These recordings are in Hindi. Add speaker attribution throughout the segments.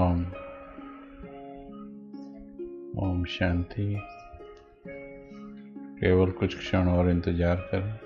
Speaker 1: ओम। ओम शांति। केवल कुछ क्षण और इंतजार करें।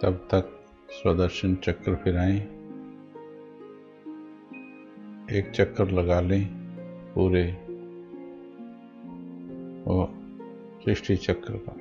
Speaker 1: तब तक स्वदर्शन चक्र फिराएं। एक चक्कर लगा लें पूरे वो सृष्टि चक्र का।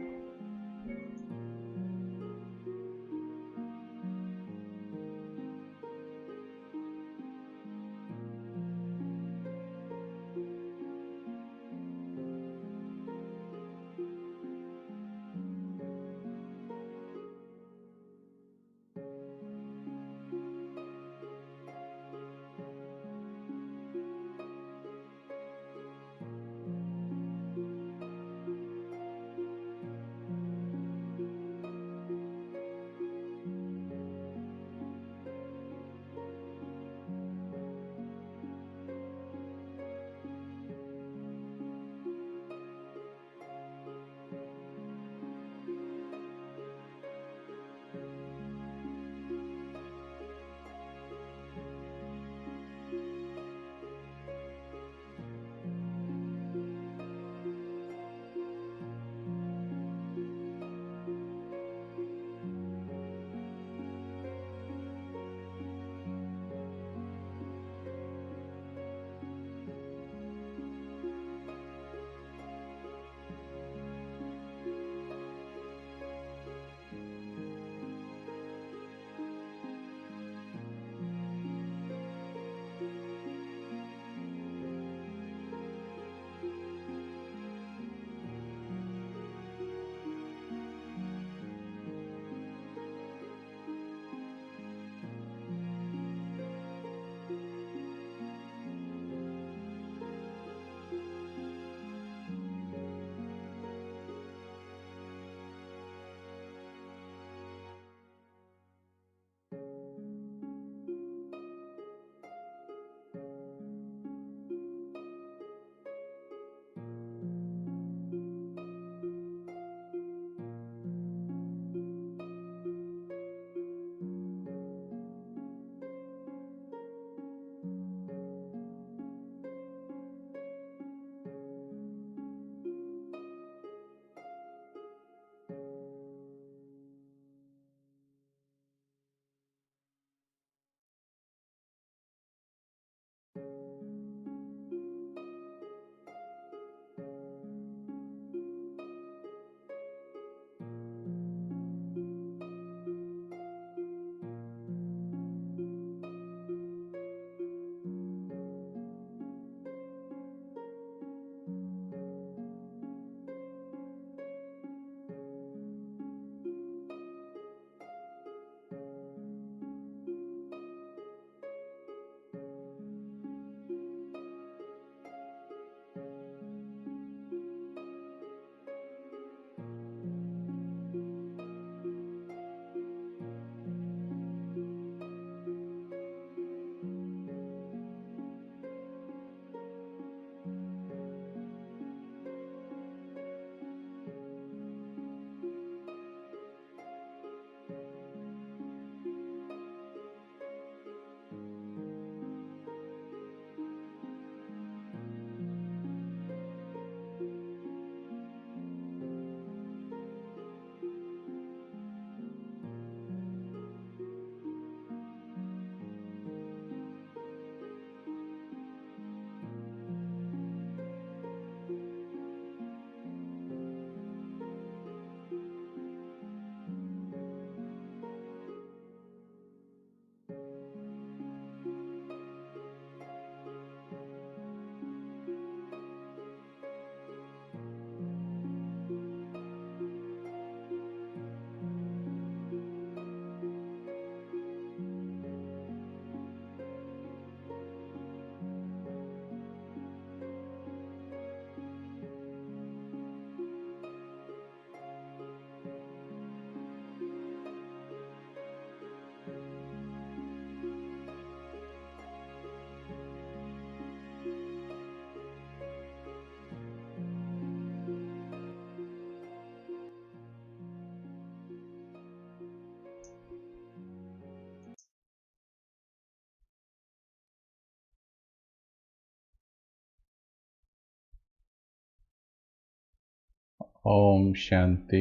Speaker 1: ओम शांति।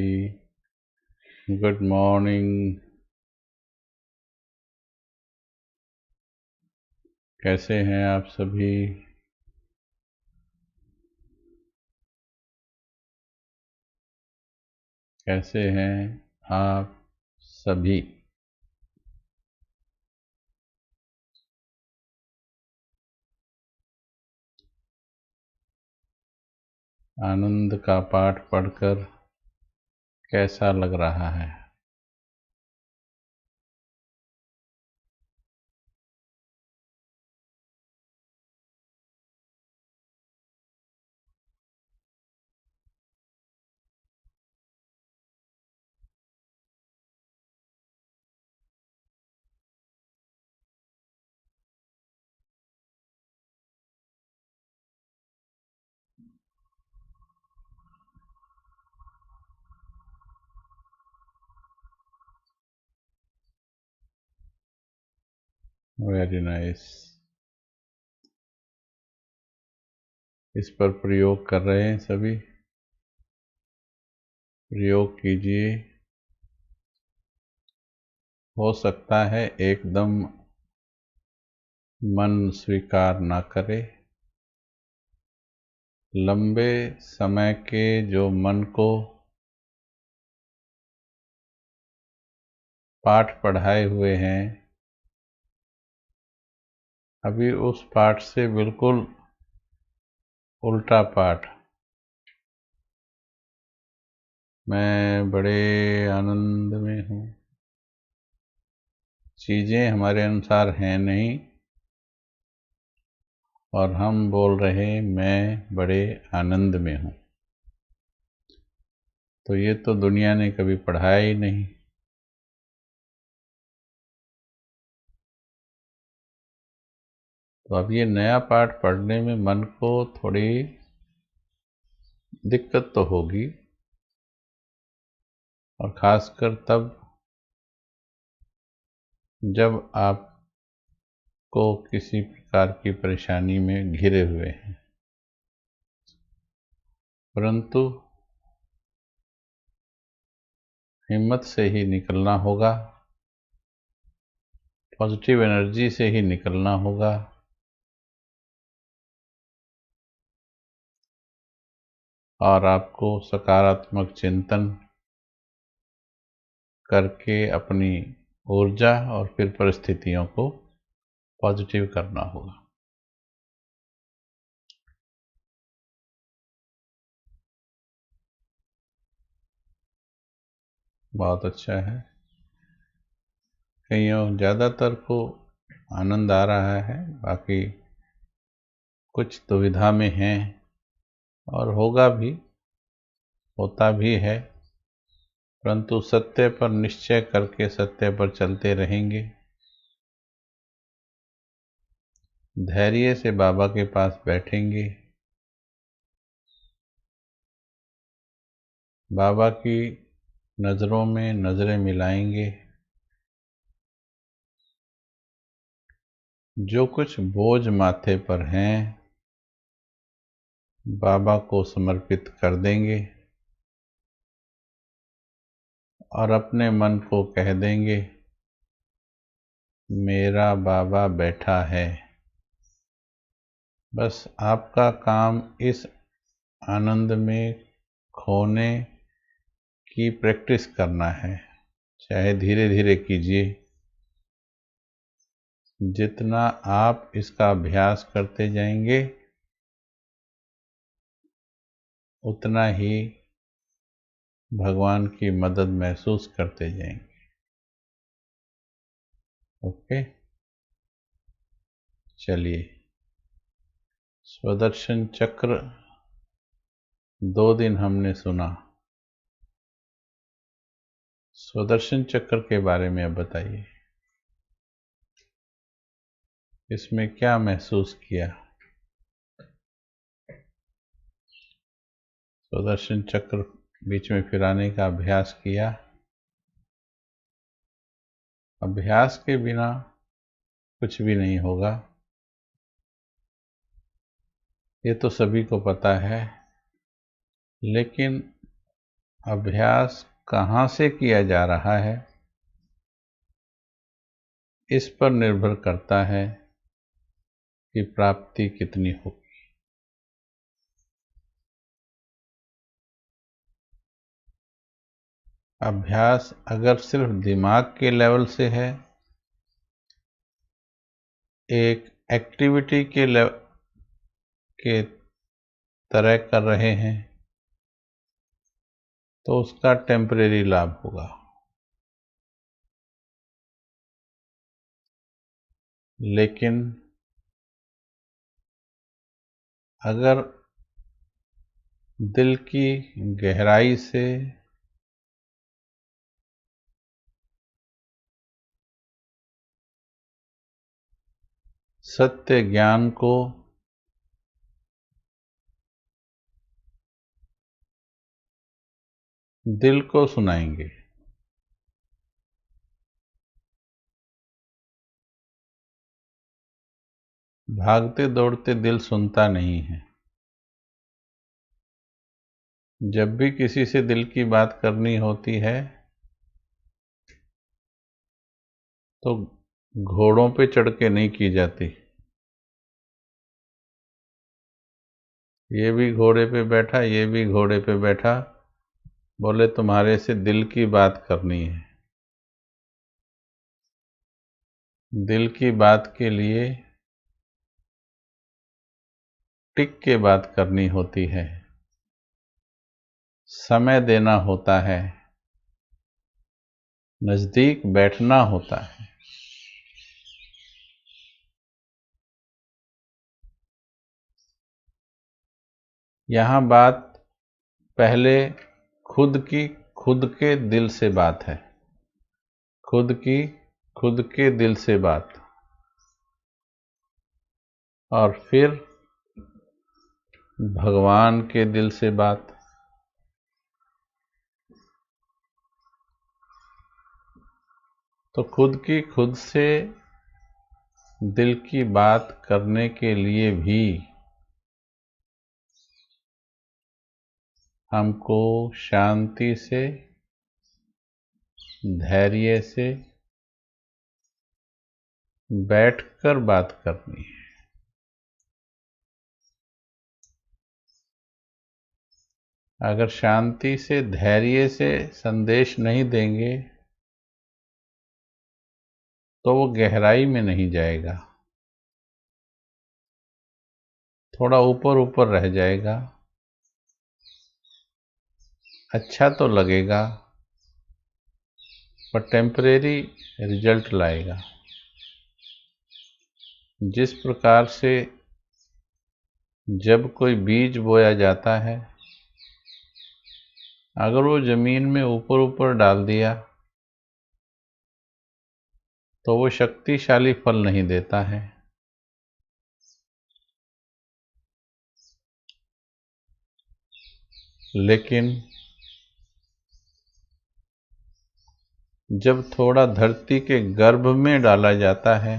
Speaker 1: Good morning. कैसे हैं आप सभी? कैसे हैं आप सभी? आनंद का पाठ पढ़कर कैसा लग रहा है? Very nice. इस पर प्रयोग कर रहे हैं सभी? प्रयोग कीजिए। हो सकता है एकदम मन स्वीकार ना करे। लंबे समय के जो मन को पाठ पढ़ाए हुए हैं, अभी उस पाठ से बिल्कुल उल्टा पाठ। मैं बड़े आनंद में हूँ। चीज़ें हमारे अनुसार हैं नहीं, और हम बोल रहे मैं बड़े आनंद में हूँ। तो ये तो दुनिया ने कभी पढ़ाया ही नहीं। तो अब ये नया पाठ पढ़ने में मन को थोड़ी दिक्कत तो होगी, और ख़ासकर तब जब आपको किसी प्रकार की परेशानी में घिरे हुए हैं। परंतु हिम्मत से ही निकलना होगा, पॉजिटिव एनर्जी से ही निकलना होगा, और आपको सकारात्मक चिंतन करके अपनी ऊर्जा और फिर परिस्थितियों को पॉजिटिव करना होगा। बहुत अच्छा है। कईयों ज़्यादातर को आनंद आ रहा है, बाकी कुछ दुविधा में हैं, और होगा भी, होता भी है। परंतु सत्य पर निश्चय करके सत्य पर चलते रहेंगे। धैर्य से बाबा के पास बैठेंगे, बाबा की नज़रों में नज़रें मिलाएंगे। जो कुछ बोझ माथे पर हैं, बाबा को समर्पित कर देंगे, और अपने मन को कह देंगे मेरा बाबा बैठा है। बस आपका काम इस आनंद में खोने की प्रैक्टिस करना है। चाहे धीरे धीरे कीजिए। जितना आप इसका अभ्यास करते जाएंगे, उतना ही भगवान की मदद महसूस करते जाएंगे। ओके, चलिए। स्वदर्शन चक्र 2 दिन हमने सुना। स्वदर्शन चक्र के बारे में अब बताइए, इसमें क्या महसूस किया? स्वदर्शन चक्र बीच में फिराने का अभ्यास किया। अभ्यास के बिना कुछ भी नहीं होगा, ये तो सभी को पता है। लेकिन अभ्यास कहाँ से किया जा रहा है, इस पर निर्भर करता है कि प्राप्ति कितनी होगी। अभ्यास अगर सिर्फ दिमाग के लेवल से है, एक एक्टिविटी के तरह कर रहे हैं, तो उसका टेम्परेरी लाभ होगा। लेकिन अगर दिल की गहराई से सत्य ज्ञान को दिल को सुनाएंगे, भागते दौड़ते दिल सुनता नहीं है। जब भी किसी से दिल की बात करनी होती है तो घोड़ों पे चढ़ के नहीं की जाती। ये भी घोड़े पे बैठा, ये भी घोड़े पे बैठा, बोले तुम्हारे से दिल की बात करनी है। दिल की बात के लिए टिक के बात करनी होती है, समय देना होता है, नज़दीक बैठना होता है। यहाँ बात पहले खुद के दिल से बात है, खुद के दिल से बात, और फिर भगवान के दिल से बात। तो खुद से दिल की बात करने के लिए भी हमको शांति से, धैर्य से बैठकर बात करनी है। अगर शांति से, धैर्य से संदेश नहीं देंगे तो वो गहराई में नहीं जाएगा, थोड़ा ऊपर ऊपर रह जाएगा। अच्छा तो लगेगा पर टेम्परेरी रिजल्ट लाएगा। जिस प्रकार से जब कोई बीज बोया जाता है, अगर वो जमीन में ऊपर ऊपर डाल दिया तो वो शक्तिशाली फल नहीं देता है। लेकिन जब थोड़ा धरती के गर्भ में डाला जाता है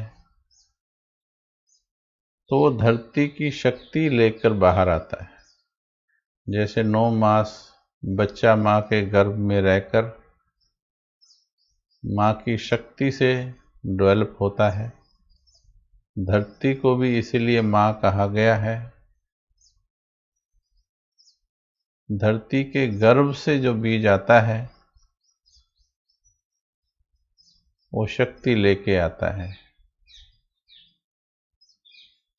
Speaker 1: तो वो धरती की शक्ति लेकर बाहर आता है। जैसे 9 मास बच्चा माँ के गर्भ में रहकर माँ की शक्ति से डेवलप होता है, धरती को भी इसीलिए माँ कहा गया है। धरती के गर्भ से जो बीज आता है वो शक्ति लेके आता है।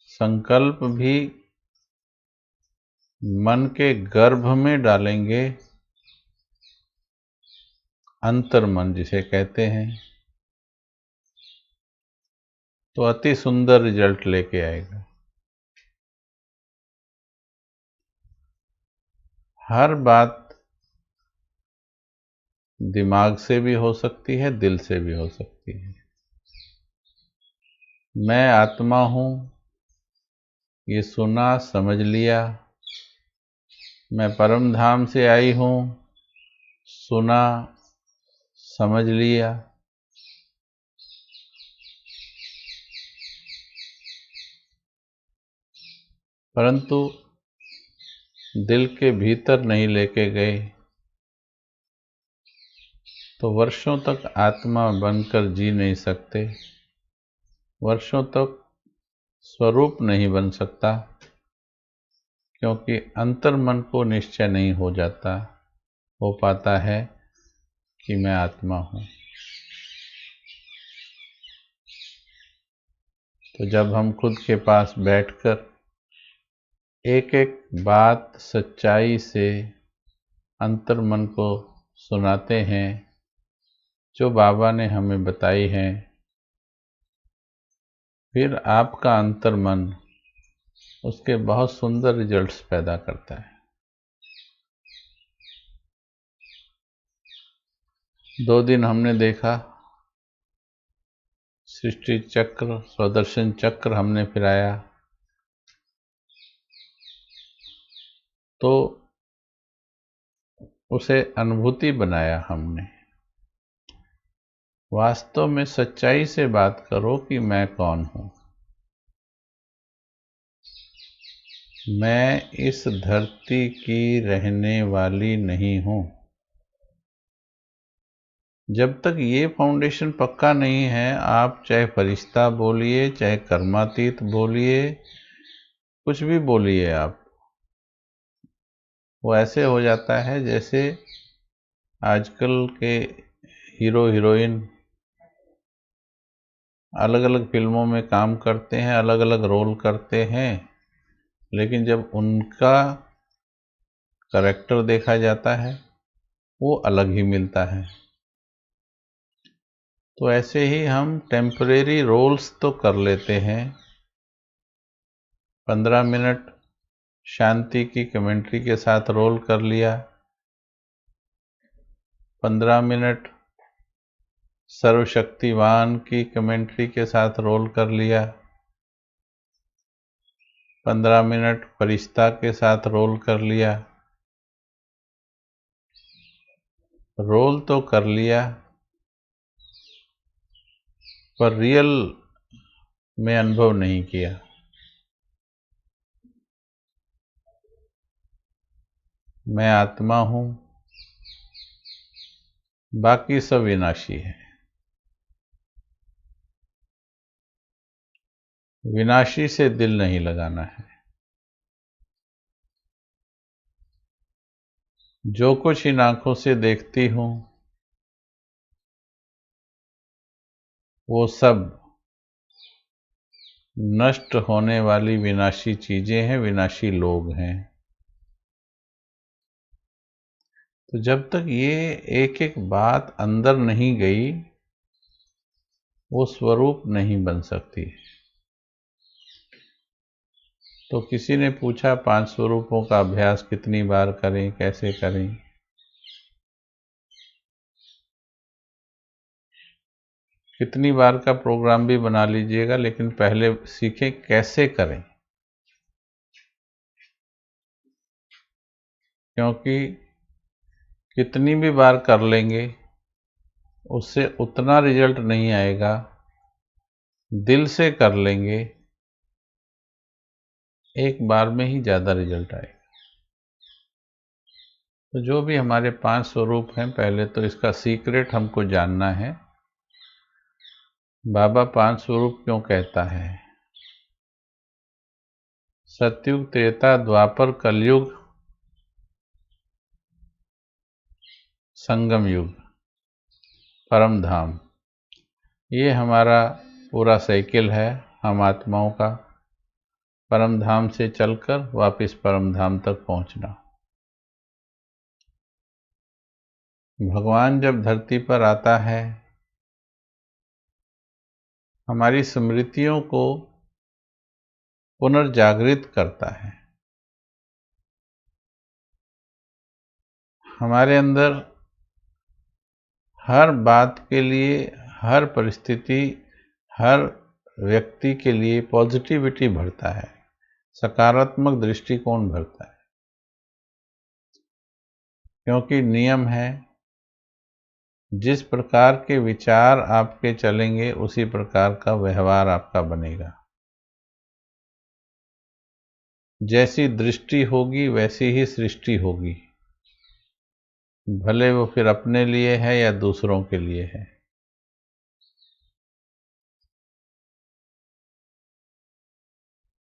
Speaker 1: संकल्प भी मन के गर्भ में डालेंगे, अंतर्मन जिसे कहते हैं, तो अति सुंदर रिजल्ट लेके आएगा। हर बात दिमाग से भी हो सकती है, दिल से भी हो सकती है। मैं आत्मा हूँ, ये सुना समझ लिया। मैं परम धाम से आई हूँ, सुना समझ लिया। परंतु दिल के भीतर नहीं लेके गए, तो वर्षों तक आत्मा बनकर जी नहीं सकते, वर्षों तक स्वरूप नहीं बन सकता, क्योंकि अंतर्मन को निश्चय नहीं हो पाता है कि मैं आत्मा हूँ। तो जब हम खुद के पास बैठकर एक एक बात सच्चाई से अंतर्मन को सुनाते हैं जो बाबा ने हमें बताई है, फिर आपका अंतर्मन उसके बहुत सुंदर रिजल्ट्स पैदा करता है। 2 दिन हमने देखा, सृष्टि चक्र, स्वदर्शन चक्र हमने फिराया, तो उसे अनुभूति बनाया हमने। वास्तव में सच्चाई से बात करो कि मैं कौन हूँ। मैं इस धरती की रहने वाली नहीं हूँ। जब तक ये फाउंडेशन पक्का नहीं है, आप चाहे फरिश्ता बोलिए, चाहे कर्मातीत बोलिए, कुछ भी बोलिए आप, वो ऐसे हो जाता है जैसे आजकल के हीरो हीरोइन अलग अलग फिल्मों में काम करते हैं, अलग अलग रोल करते हैं, लेकिन जब उनका कैरेक्टर देखा जाता है वो अलग ही मिलता है। तो ऐसे ही हम टेम्परेरी रोल्स तो कर लेते हैं। 15 मिनट शांति की कमेंट्री के साथ रोल कर लिया, 15 मिनट सर्वशक्तिवान की कमेंट्री के साथ रोल कर लिया, 15 मिनट फरिश्ता के साथ रोल कर लिया। रोल तो कर लिया, पर रियल में अनुभव नहीं किया। मैं आत्मा हूँ, बाकी सब विनाशी है। विनाशी से दिल नहीं लगाना है। जो कुछ इन आंखों से देखती हूँ वो सब नष्ट होने वाली विनाशी चीजें हैं, विनाशी लोग हैं। तो जब तक ये एक एक बात अंदर नहीं गई, वो स्वरूप नहीं बन सकती। तो किसी ने पूछा 5 स्वरूपों का अभ्यास कितनी बार करें, कैसे करें? कितनी बार का प्रोग्राम भी बना लीजिएगा, लेकिन पहले सीखें कैसे करें, क्योंकि कितनी भी बार कर लेंगे उससे उतना रिजल्ट नहीं आएगा। दिल से कर लेंगे, एक बार में ही ज़्यादा रिजल्ट आएगा। तो जो भी हमारे 5 स्वरूप हैं, पहले तो इसका सीक्रेट हमको जानना है। बाबा 5 स्वरूप क्यों कहता है? सतयुग, त्रेता, द्वापर, कलयुग, संगम युग, परम धाम, ये हमारा पूरा साइकिल है हम आत्माओं का। परम धाम से चलकर वापस परम धाम तक पहुंचना। भगवान जब धरती पर आता है, हमारी स्मृतियों को पुनर्जागृत करता है। हमारे अंदर हर बात के लिए, हर परिस्थिति, हर व्यक्ति के लिए पॉजिटिविटी भरता है, सकारात्मक दृष्टिकोण भरता है। क्योंकि नियम है, जिस प्रकार के विचार आपके चलेंगे उसी प्रकार का व्यवहार आपका बनेगा। जैसी दृष्टि होगी वैसी ही सृष्टि होगी। भले वो फिर अपने लिए है या दूसरों के लिए है।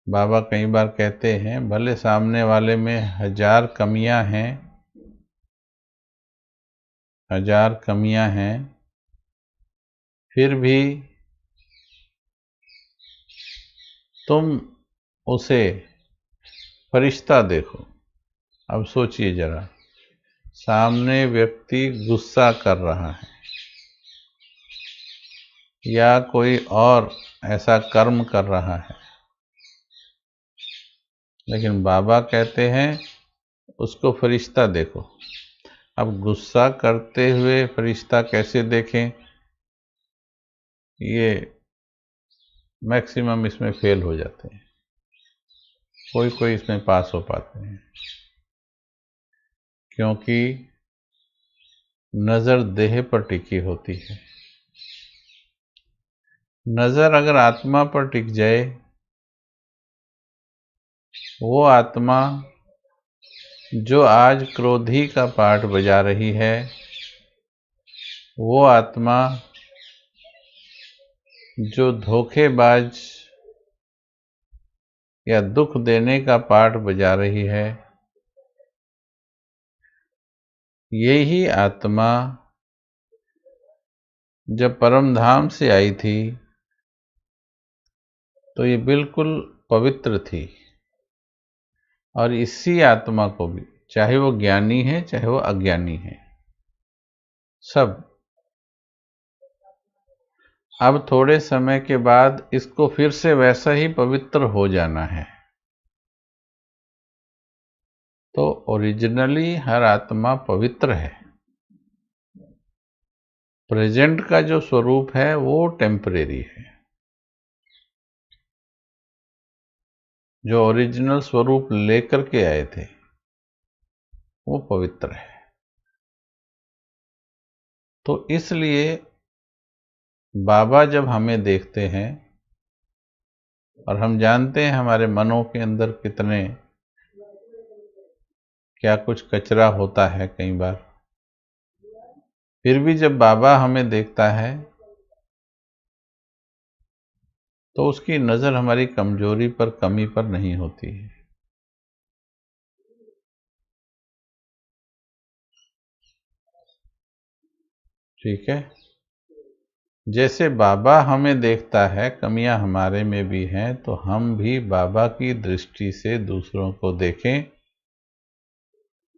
Speaker 1: बाबा कई बार कहते हैं, भले सामने वाले में 1000 कमियां हैं, 1000 कमियां हैं, फिर भी तुम उसे फरिश्ता देखो। अब सोचिए जरा, सामने व्यक्ति गुस्सा कर रहा है या कोई और ऐसा कर्म कर रहा है, लेकिन बाबा कहते हैं उसको फरिश्ता देखो। अब गुस्सा करते हुए फरिश्ता कैसे देखें, ये मैक्सिमम इसमें फेल हो जाते हैं, कोई कोई इसमें पास हो पाते हैं, क्योंकि नज़र देह पर टिकी होती है। नज़र अगर आत्मा पर टिक जाए, वो आत्मा जो आज क्रोधी का पाठ बजा रही है, वो आत्मा जो धोखेबाज या दुख देने का पाठ बजा रही है, यही आत्मा जब परम धाम से आई थी तो ये बिल्कुल पवित्र थी। और इसी आत्मा को भी, चाहे वो ज्ञानी है चाहे वो अज्ञानी है, सब अब थोड़े समय के बाद इसको फिर से वैसा ही पवित्र हो जाना है। तो ओरिजिनली हर आत्मा पवित्र है। प्रेजेंट का जो स्वरूप है वो टेम्परेरी है, जो ओरिजिनल स्वरूप लेकर के आए थे वो पवित्र है। तो इसलिए बाबा जब हमें देखते हैं, और हम जानते हैं हमारे मनों के अंदर कितने क्या कुछ कचरा होता है कई बार, फिर भी जब बाबा हमें देखता है तो उसकी नज़र हमारी कमजोरी पर, कमी पर नहीं होती है। ठीक है, जैसे बाबा हमें देखता है, कमियां हमारे में भी हैं, तो हम भी बाबा की दृष्टि से दूसरों को देखें,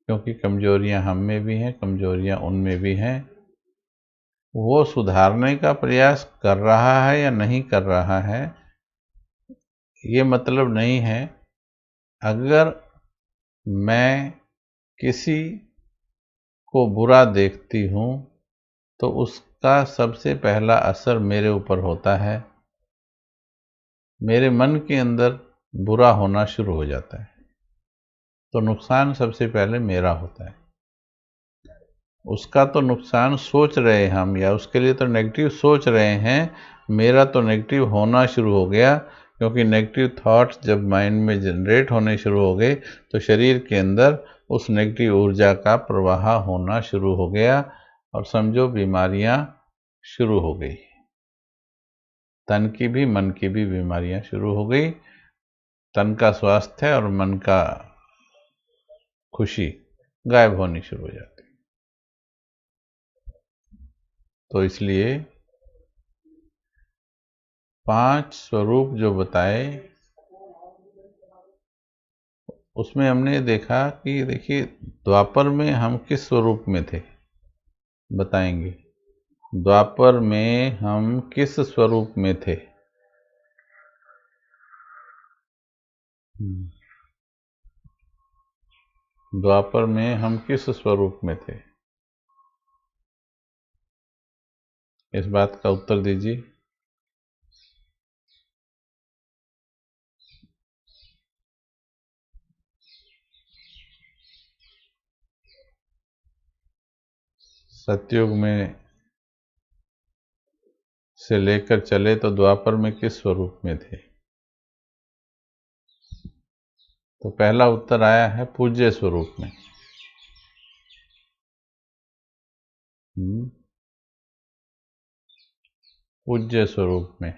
Speaker 1: क्योंकि कमजोरियां हम में भी हैं, कमजोरियां उनमें भी हैं। वो सुधारने का प्रयास कर रहा है या नहीं कर रहा है, ये मतलब नहीं है। अगर मैं किसी को बुरा देखती हूँ तो उसका सबसे पहला असर मेरे ऊपर होता है, मेरे मन के अंदर बुरा होना शुरू हो जाता है, तो नुकसान सबसे पहले मेरा होता है। उसका तो नुकसान सोच रहे हम, या उसके लिए तो नेगेटिव सोच रहे हैं, मेरा तो नेगेटिव होना शुरू हो गया, क्योंकि नेगेटिव थॉट्स जब माइंड में जनरेट होने शुरू हो गए तो शरीर के अंदर उस नेगेटिव ऊर्जा का प्रवाह होना शुरू हो गया, और समझो बीमारियां शुरू हो गई। तन की भी मन की भी बीमारियां शुरू हो गई। तन का स्वास्थ्य और मन का खुशी गायब होनी शुरू हो जाती। तो इसलिए 5 स्वरूप जो बताए, उसमें हमने देखा कि देखिए द्वापर में हम किस स्वरूप में थे, बताएंगे। द्वापर में हम किस स्वरूप में थे? द्वापर में हम किस स्वरूप में थे? इस बात का उत्तर दीजिए। सतयुग में से लेकर चले तो द्वापर में किस स्वरूप में थे? तो पहला उत्तर आया है पूज्य स्वरूप में। पूज्य स्वरूप में।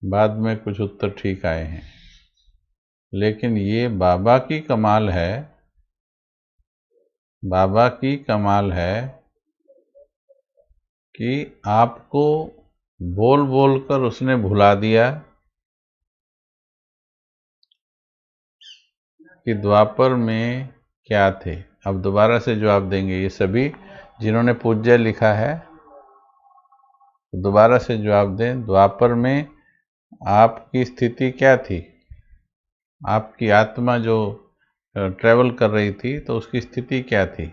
Speaker 1: बाद में कुछ उत्तर ठीक आए हैं, लेकिन ये बाबा की कमाल है, बाबा की कमाल है कि आपको बोल बोल कर उसने भुला दिया कि द्वापर में क्या थे। अब दोबारा से जवाब देंगे ये सभी जिन्होंने पूज्य लिखा है, दोबारा से जवाब दें। द्वापर में आपकी स्थिति क्या थी? आपकी आत्मा जो ट्रेवल कर रही थी तो उसकी स्थिति क्या थी?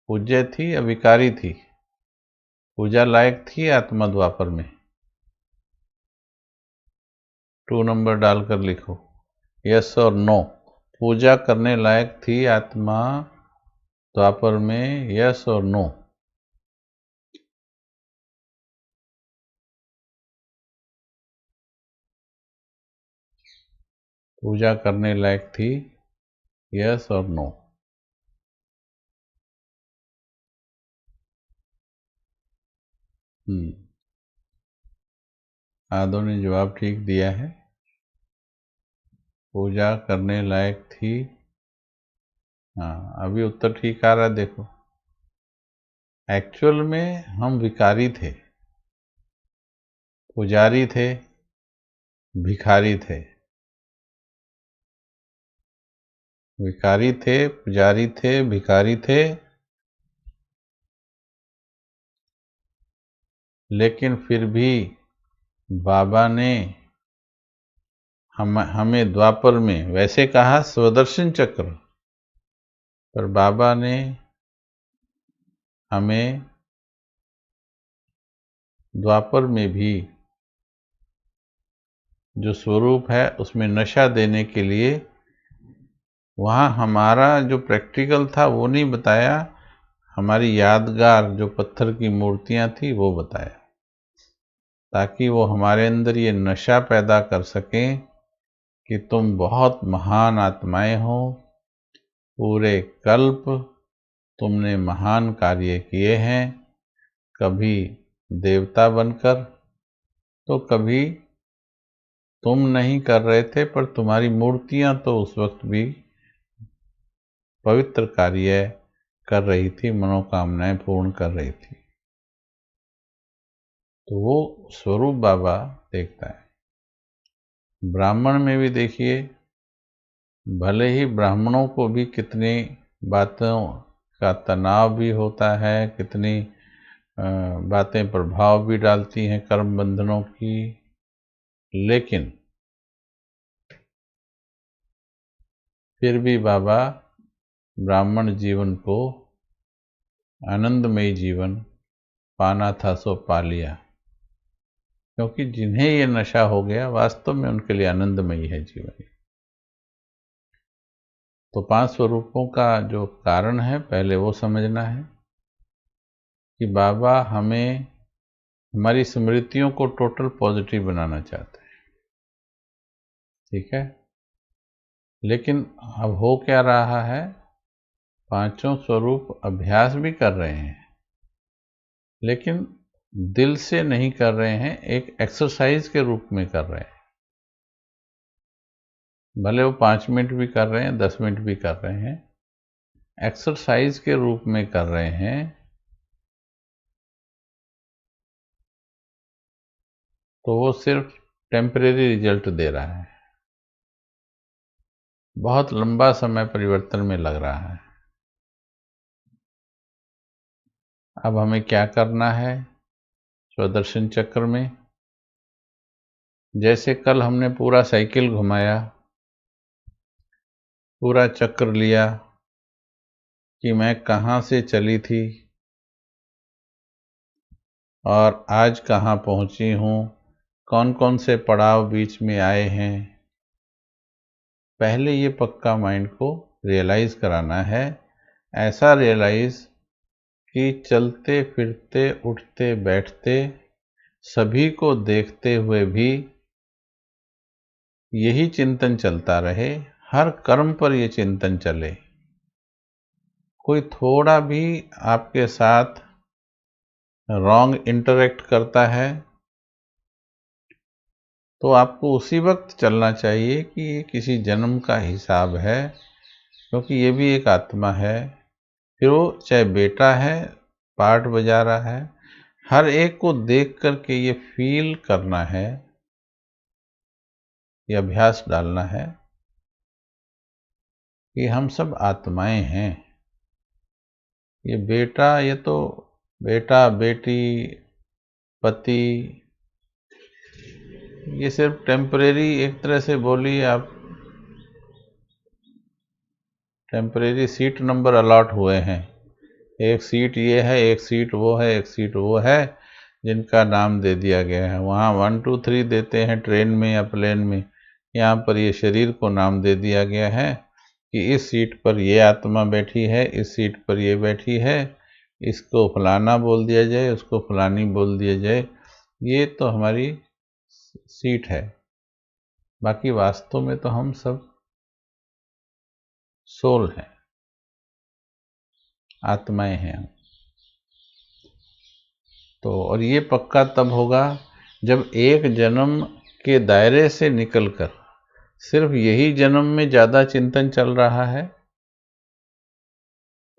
Speaker 1: पूज्य थी या विकारी थी? पूजा लायक थी आत्मा द्वापर में? 2 नंबर डालकर लिखो, यस और नो। पूजा करने लायक थी आत्मा द्वापर में, यस और नो? पूजा करने लायक थी, यस और नो? आदो ने जवाब ठीक दिया है, पूजा करने लायक थी। हाँ, अभी उत्तर ठीक आ रहा है। देखो, एक्चुअल में हम विकारी थे, पुजारी थे, भिखारी थे। विकारी थे, पुजारी थे, भिखारी थे, लेकिन फिर भी बाबा ने हमें द्वापर में, वैसे कहा स्वदर्शन चक्र, पर बाबा ने हमें द्वापर में भी जो स्वरूप है उसमें नशा देने के लिए वहाँ हमारा जो प्रैक्टिकल था वो नहीं बताया, हमारी यादगार जो पत्थर की मूर्तियाँ थी वो बताया, ताकि वो हमारे अंदर ये नशा पैदा कर सकें कि तुम बहुत महान आत्माएं हो, पूरे कल्प तुमने महान कार्य किए हैं, कभी देवता बनकर तो कभी तुम नहीं कर रहे थे, पर तुम्हारी मूर्तियां तो उस वक्त भी पवित्र कार्य कर रही थी, मनोकामनाएं पूर्ण कर रही थी। तो वो स्वरूप बाबा देखता है। ब्राह्मण में भी देखिए, भले ही ब्राह्मणों को भी कितनी बातों का तनाव भी होता है, कितनी बातें प्रभाव भी डालती हैं कर्म बंधनों की, लेकिन फिर भी बाबा ब्राह्मण जीवन को आनंदमयी जीवन पाना था सो पा लिया, क्योंकि जिन्हें ये नशा हो गया वास्तव में उनके लिए आनंदमयी है जीवन। तो 5 स्वरूपों का जो कारण है पहले वो समझना है कि बाबा हमें हमारी स्मृतियों को टोटल पॉजिटिव बनाना चाहते हैं, ठीक है। लेकिन अब हो क्या रहा है, 5 स्वरूप अभ्यास भी कर रहे हैं, लेकिन दिल से नहीं कर रहे हैं, एक एक्सरसाइज के रूप में कर रहे हैं। भले वो 5 मिनट भी कर रहे हैं, 10 मिनट भी कर रहे हैं, एक्सरसाइज के रूप में कर रहे हैं। तो वो सिर्फ टेम्परेरी रिजल्ट दे रहा है, बहुत लंबा समय परिवर्तन में लग रहा है। अब हमें क्या करना है स्वदर्शन चक्र में? जैसे कल हमने पूरा साइकिल घुमाया, पूरा चक्र लिया कि मैं कहाँ से चली थी और आज कहाँ पहुँची हूँ, कौन कौन से पड़ाव बीच में आए हैं। पहले ये पक्का माइंड को रियलाइज कराना है, ऐसा रियलाइज कि चलते फिरते उठते बैठते सभी को देखते हुए भी यही चिंतन चलता रहे, हर कर्म पर ये चिंतन चले। कोई थोड़ा भी आपके साथ रॉन्ग इंटरेक्ट करता है तो आपको उसी वक्त चलना चाहिए कि ये किसी जन्म का हिसाब है, क्योंकि ये भी एक आत्मा है। फिर वो चाहे बेटा है, पार्ट बजा रहा है, हर एक को देख करके ये फील करना है, ये अभ्यास डालना है कि हम सब आत्माएं हैं। ये बेटा, ये तो बेटा बेटी पति, ये सिर्फ टेम्परेरी, एक तरह से बोलिए आप, टेम्परेरी सीट नंबर अलॉट हुए हैं। एक सीट ये है, एक सीट वो है, एक सीट वो है, जिनका नाम दे दिया गया है। वहाँ 1 2 3 देते हैं ट्रेन में या प्लेन में, यहाँ पर ये शरीर को नाम दे दिया गया है कि इस सीट पर ये आत्मा बैठी है, इस सीट पर ये बैठी है, इसको फलाना बोल दिया जाए, उसको फलानी बोल दिया जाए। ये तो हमारी सीट है, बाकी वास्तव में तो हम सब सोल हैं, आत्माएं हैं। तो और ये पक्का तब होगा जब एक जन्म के दायरे से निकलकर सिर्फ यही जन्म में ज़्यादा चिंतन चल रहा है,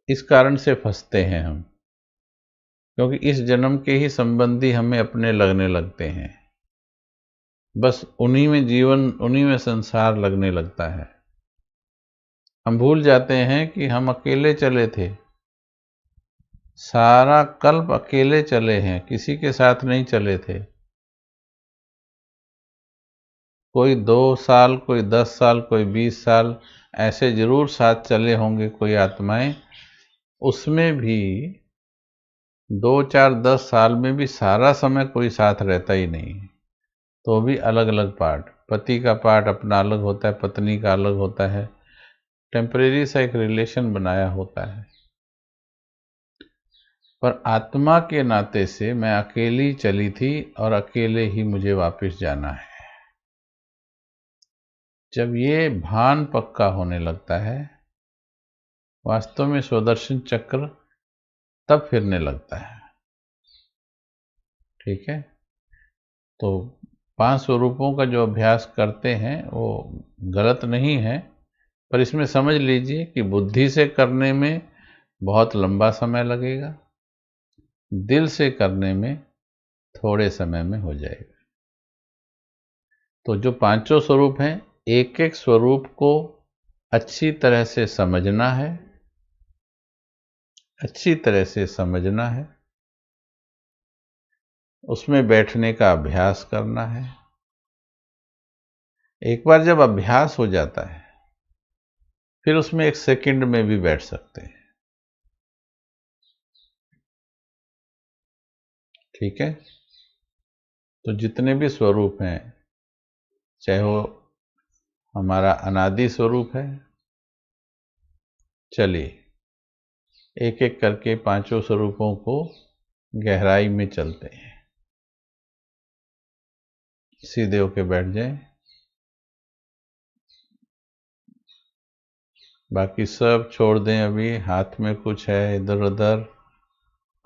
Speaker 1: इस कारण से फंसते हैं हम, क्योंकि इस जन्म के ही संबंधी हमें अपने लगने लगते हैं। बस उन्हीं में जीवन, उन्हीं में संसार लगने लगता है। हम भूल जाते हैं कि हम अकेले चले थे, सारा कल्प अकेले चले हैं, किसी के साथ नहीं चले थे। कोई 2 साल, कोई 10 साल, कोई 20 साल ऐसे जरूर साथ चले होंगे कोई आत्माएं। उसमें भी 2 4 10 साल में भी सारा समय कोई साथ रहता ही नहीं, तो भी अलग अलग पार्ट, पति का पार्ट अपना अलग होता है, पत्नी का अलग होता है, टेम्परेरी सा एक रिलेशन बनाया होता है। पर आत्मा के नाते से मैं अकेली चली थी और अकेले ही मुझे वापस जाना है। जब ये भान पक्का होने लगता है, वास्तव में स्वदर्शन चक्र तब फिरने लगता है। ठीक है, तो 5 स्वरूपों का जो अभ्यास करते हैं वो गलत नहीं है, पर इसमें समझ लीजिए कि बुद्धि से करने में बहुत लंबा समय लगेगा, दिल से करने में थोड़े समय में हो जाएगा। तो जो 5 स्वरूप हैं, एक एक स्वरूप को अच्छी तरह से समझना है, अच्छी तरह से समझना है, उसमें बैठने का अभ्यास करना है। एक बार जब अभ्यास हो जाता है, फिर उसमें 1 सेकंड में भी बैठ सकते हैं। ठीक है, तो जितने भी स्वरूप हैं, चाहे वो हमारा अनादि स्वरूप है, चलिए एक एक करके 5 स्वरूपों को गहराई में चलते हैं। सीधे होके बैठ जाएं, बाकी सब छोड़ दें। अभी हाथ में कुछ है इधर उधर,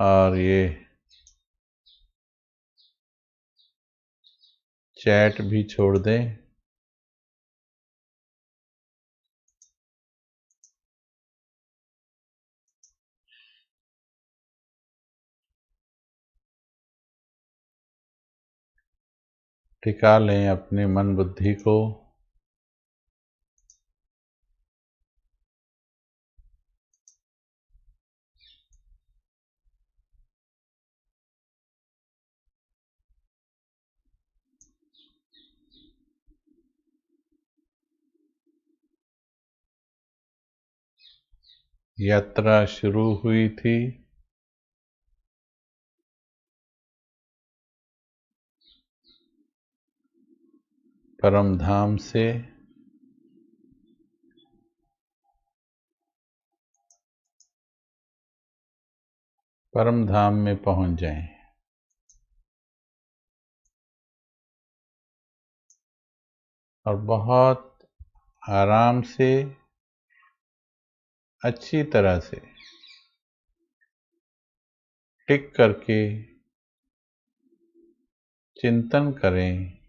Speaker 1: और ये चैट भी छोड़ दें। टिका लें अपने मन बुद्धि को। यात्रा शुरू हुई थी, परम धाम से। परम धाम में पहुंच जाएं। और बहुत आराम से, अच्छी तरह से टिक करके चिंतन करें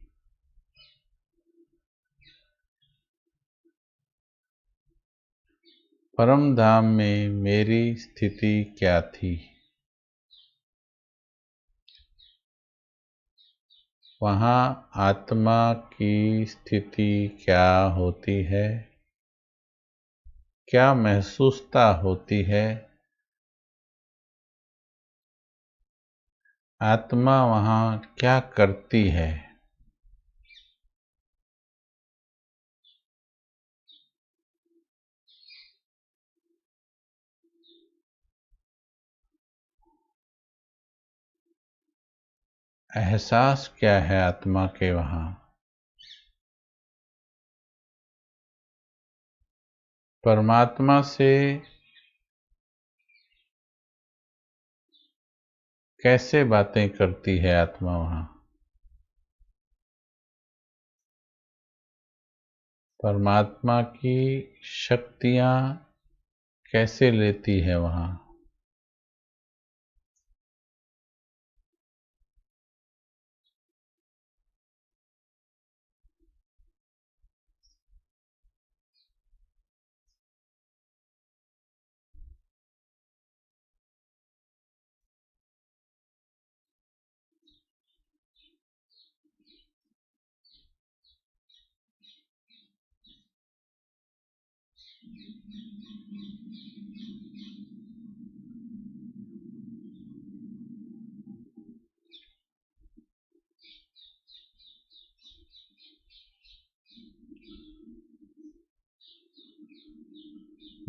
Speaker 1: परम धाम में मेरी स्थिति क्या थी, वहाँ आत्मा की स्थिति क्या होती है, क्या महसूसता होती है। आत्मा वहाँ क्या करती है। एहसास क्या है आत्मा के वहाँ। परमात्मा से कैसे बातें करती है आत्मा वहाँ। परमात्मा की शक्तियाँ कैसे लेती है वहाँ।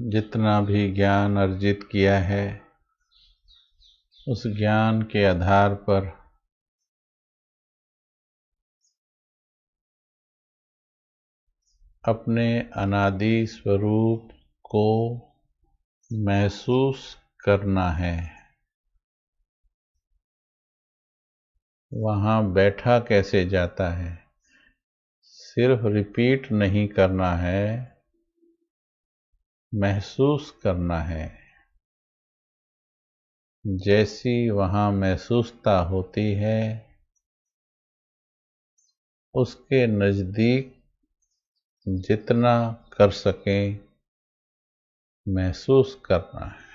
Speaker 1: जितना भी ज्ञान अर्जित किया है, उस ज्ञान के आधार पर अपने अनादि स्वरूप को महसूस करना है। वहाँ बैठा कैसे जाता है, सिर्फ रिपीट नहीं करना है, महसूस करना है। जैसी वहाँ महसूसता होती है, उसके नज़दीक जितना कर सकें महसूस करना है।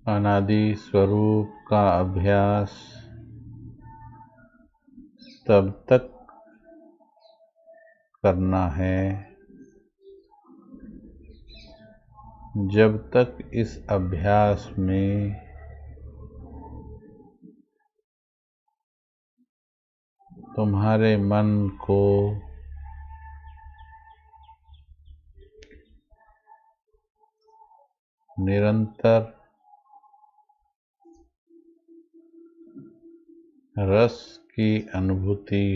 Speaker 1: अनादि स्वरूप का अभ्यास तब तक करना है जब तक इस अभ्यास में तुम्हारे मन को निरंतर रस की अनुभूति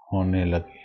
Speaker 1: होने लगे।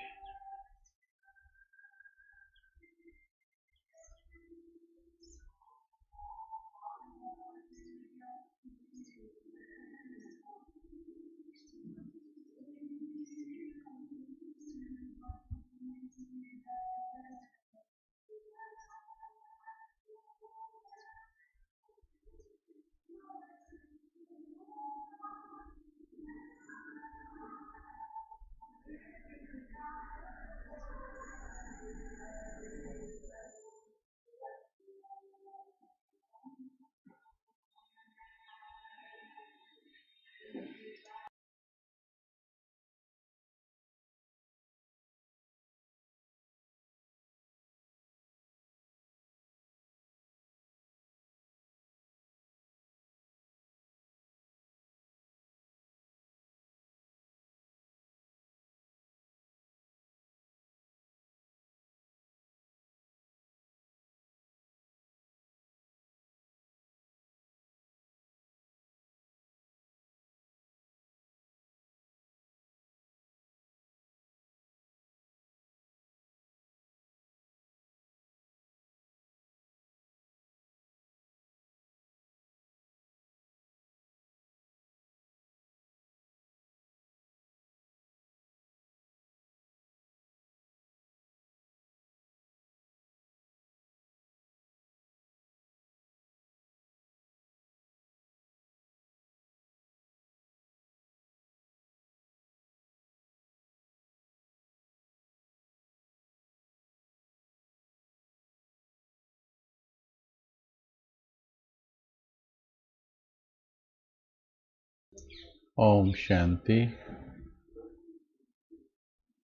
Speaker 1: ओम शांति।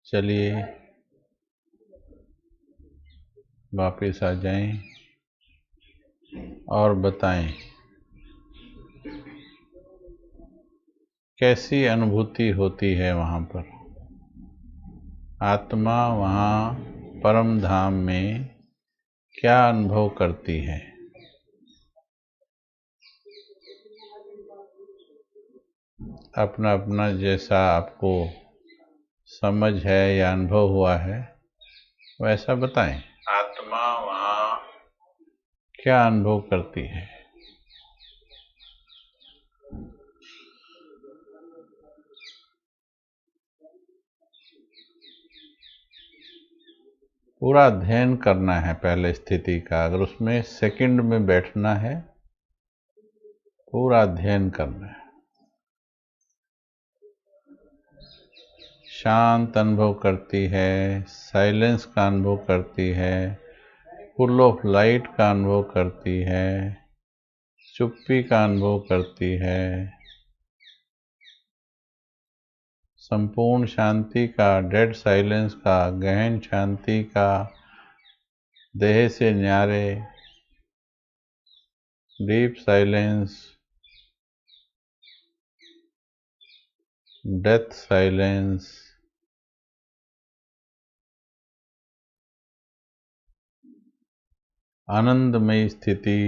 Speaker 1: चलिए वापस आ जाएं और बताएं कैसी अनुभूति होती है वहाँ पर। आत्मा वहाँ परम धाम में क्या अनुभव करती है। अपना अपना जैसा आपको समझ है या अनुभव हुआ है वैसा बताएं। आत्मा वहाँ क्या अनुभव करती है। पूरा अध्ययन करना है पहले स्थिति का। अगर उसमें सेकंड में बैठना है, पूरा अध्ययन करना है। शांत अनुभव करती है, साइलेंस का अनुभव करती है, फुल ऑफ लाइट का अनुभव करती है, चुप्पी का अनुभव करती है, संपूर्ण शांति का, डेड साइलेंस का, गहन शांति का, देह से न्यारे डीप साइलेंस, डेथ साइलेंस, आनंदमयी स्थिति,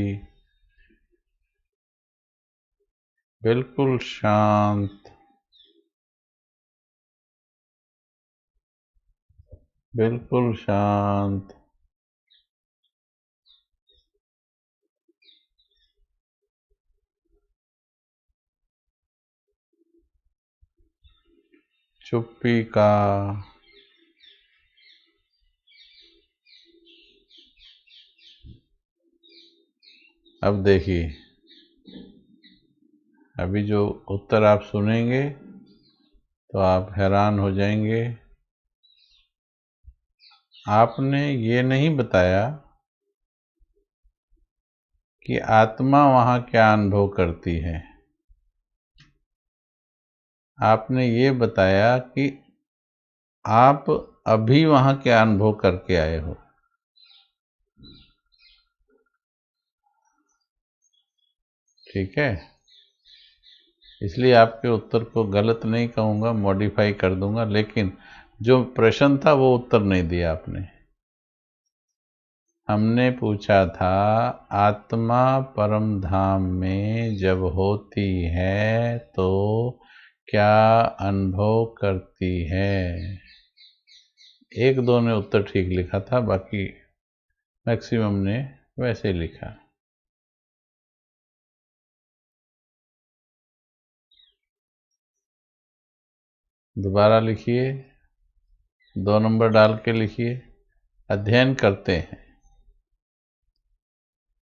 Speaker 1: बिल्कुल शांत, बिल्कुल शांत, चुप्पी का, अब देखिए, अभी जो उत्तर आप सुनेंगे तो आप हैरान हो जाएंगे। आपने ये नहीं बताया कि आत्मा वहाँ क्या अनुभव करती है। आपने ये बताया कि आप अभी वहाँ क्या अनुभव करके आए हो। ठीक है, इसलिए आपके उत्तर को गलत नहीं कहूँगा, मॉडिफाई कर दूंगा, लेकिन जो प्रश्न था वो उत्तर नहीं दिया आपने। हमने पूछा था आत्मा परम धाम में जब होती है तो क्या अनुभव करती है। एक दो ने उत्तर ठीक लिखा था, बाकी मैक्सिमम ने वैसे लिखा। दोबारा लिखिए। 2 नंबर डाल के लिखिए। अध्ययन करते हैं।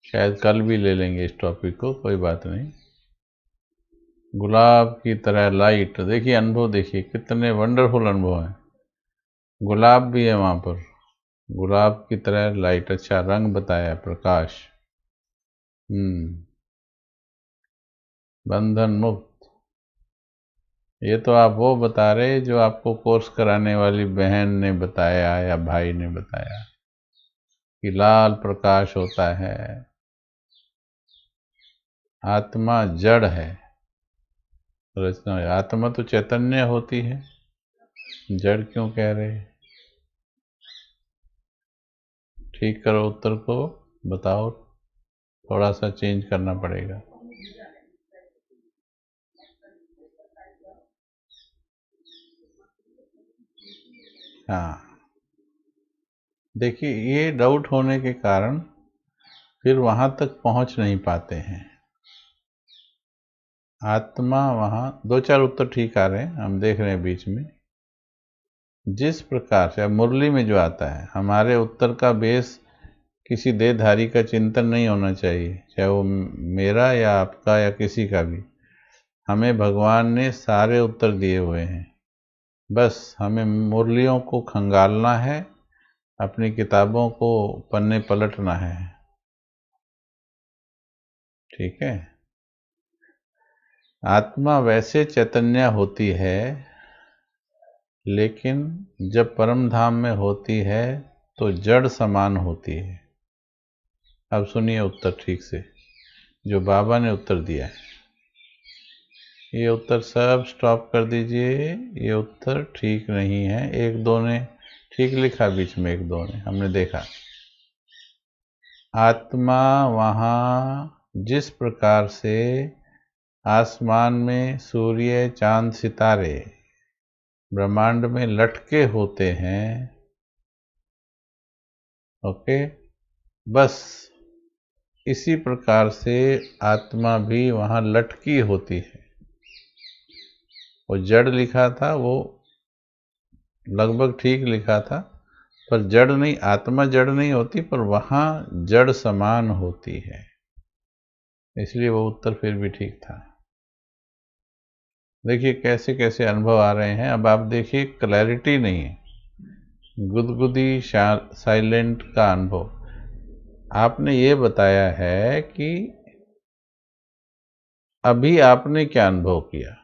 Speaker 1: शायद कल भी ले लेंगे इस टॉपिक को, कोई बात नहीं। गुलाब की तरह लाइट, देखिए अनुभव, देखिए कितने वंडरफुल अनुभव हैं। गुलाब भी है वहाँ पर, गुलाब की तरह लाइट। अच्छा, रंग बताया, प्रकाश। बंधन मुक्त। ये तो आप वो बता रहे जो आपको कोर्स कराने वाली बहन ने बताया या भाई ने बताया कि लाल प्रकाश होता है। आत्मा जड़ है, रचना। आत्मा तो चैतन्य होती है, जड़ क्यों कह रहे? ठीक करो उत्तर को, बताओ। थोड़ा सा चेंज करना पड़ेगा। हाँ, देखिए ये डाउट होने के कारण फिर वहां तक पहुंच नहीं पाते हैं। आत्मा वहां, 2-4 उत्तर ठीक आ रहे हैं, हम देख रहे हैं बीच में। जिस प्रकार से अब मुरली में जो आता है, हमारे उत्तर का बेस किसी देहधारी का चिंतन नहीं होना चाहिए, चाहे वो मेरा या आपका या किसी का भी। हमें भगवान ने सारे उत्तर दिए हुए हैं, बस हमें मुरलियों को खंगालना है, अपनी किताबों को पन्ने पलटना है। ठीक है। आत्मा वैसे चैतन्य होती है, लेकिन जब परम धाम में होती है तो जड़ समान होती है। अब सुनिए उत्तर ठीक से, जो बाबा ने उत्तर दिया है। ये उत्तर सब स्टॉप कर दीजिए, ये उत्तर ठीक नहीं है। 1-2 ने ठीक लिखा, बीच में 1-2 ने, हमने देखा। आत्मा वहाँ जिस प्रकार से आसमान में सूर्य, चांद, सितारे ब्रह्मांड में लटके होते हैं, ओके, बस इसी प्रकार से आत्मा भी वहाँ लटकी होती है। वो जड़ लिखा था, वो लगभग ठीक लिखा था, पर जड़ नहीं, आत्मा जड़ नहीं होती, पर वहाँ जड़ समान होती है, इसलिए वो उत्तर फिर भी ठीक था। देखिए कैसे कैसे अनुभव आ रहे हैं। अब आप देखिए, क्लैरिटी नहीं है, गुदगुदी साइलेंट का अनुभव। आपने ये बताया है कि अभी आपने क्या अनुभव किया।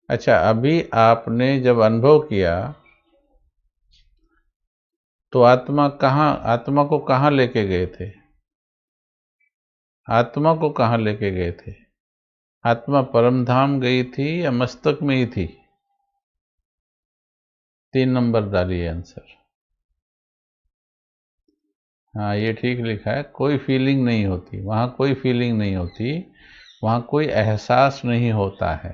Speaker 1: अच्छा, अभी आपने जब अनुभव किया तो आत्मा को कहाँ लेके गए थे? आत्मा को कहाँ लेके गए थे? आत्मा परमधाम गई थी या मस्तक में ही थी? 3 नंबर डालिए आंसर। हाँ, ये ठीक लिखा है। कोई फीलिंग नहीं होती वहाँ, कोई फीलिंग नहीं होती वहाँ, कोई एहसास नहीं होता है।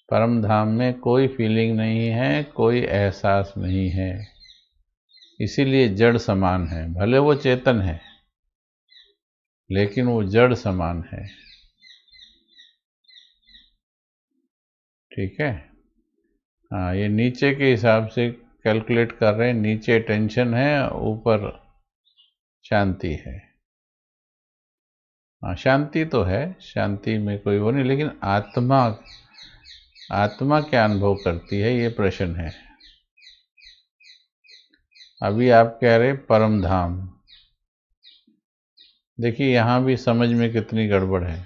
Speaker 1: परम धाम में कोई फीलिंग नहीं है, कोई एहसास नहीं है, इसीलिए जड़ समान है। भले वो चेतन है, लेकिन वो जड़ समान है। ठीक है। हाँ, ये नीचे के हिसाब से कैलकुलेट कर रहे हैं, नीचे टेंशन है, ऊपर शांति है। हाँ, शांति तो है, शांति में कोई वो नहीं, लेकिन आत्मा क्या अनुभव करती है, ये प्रश्न है। अभी आप कह रहे परम धाम। देखिए यहाँ भी समझ में कितनी गड़बड़ है।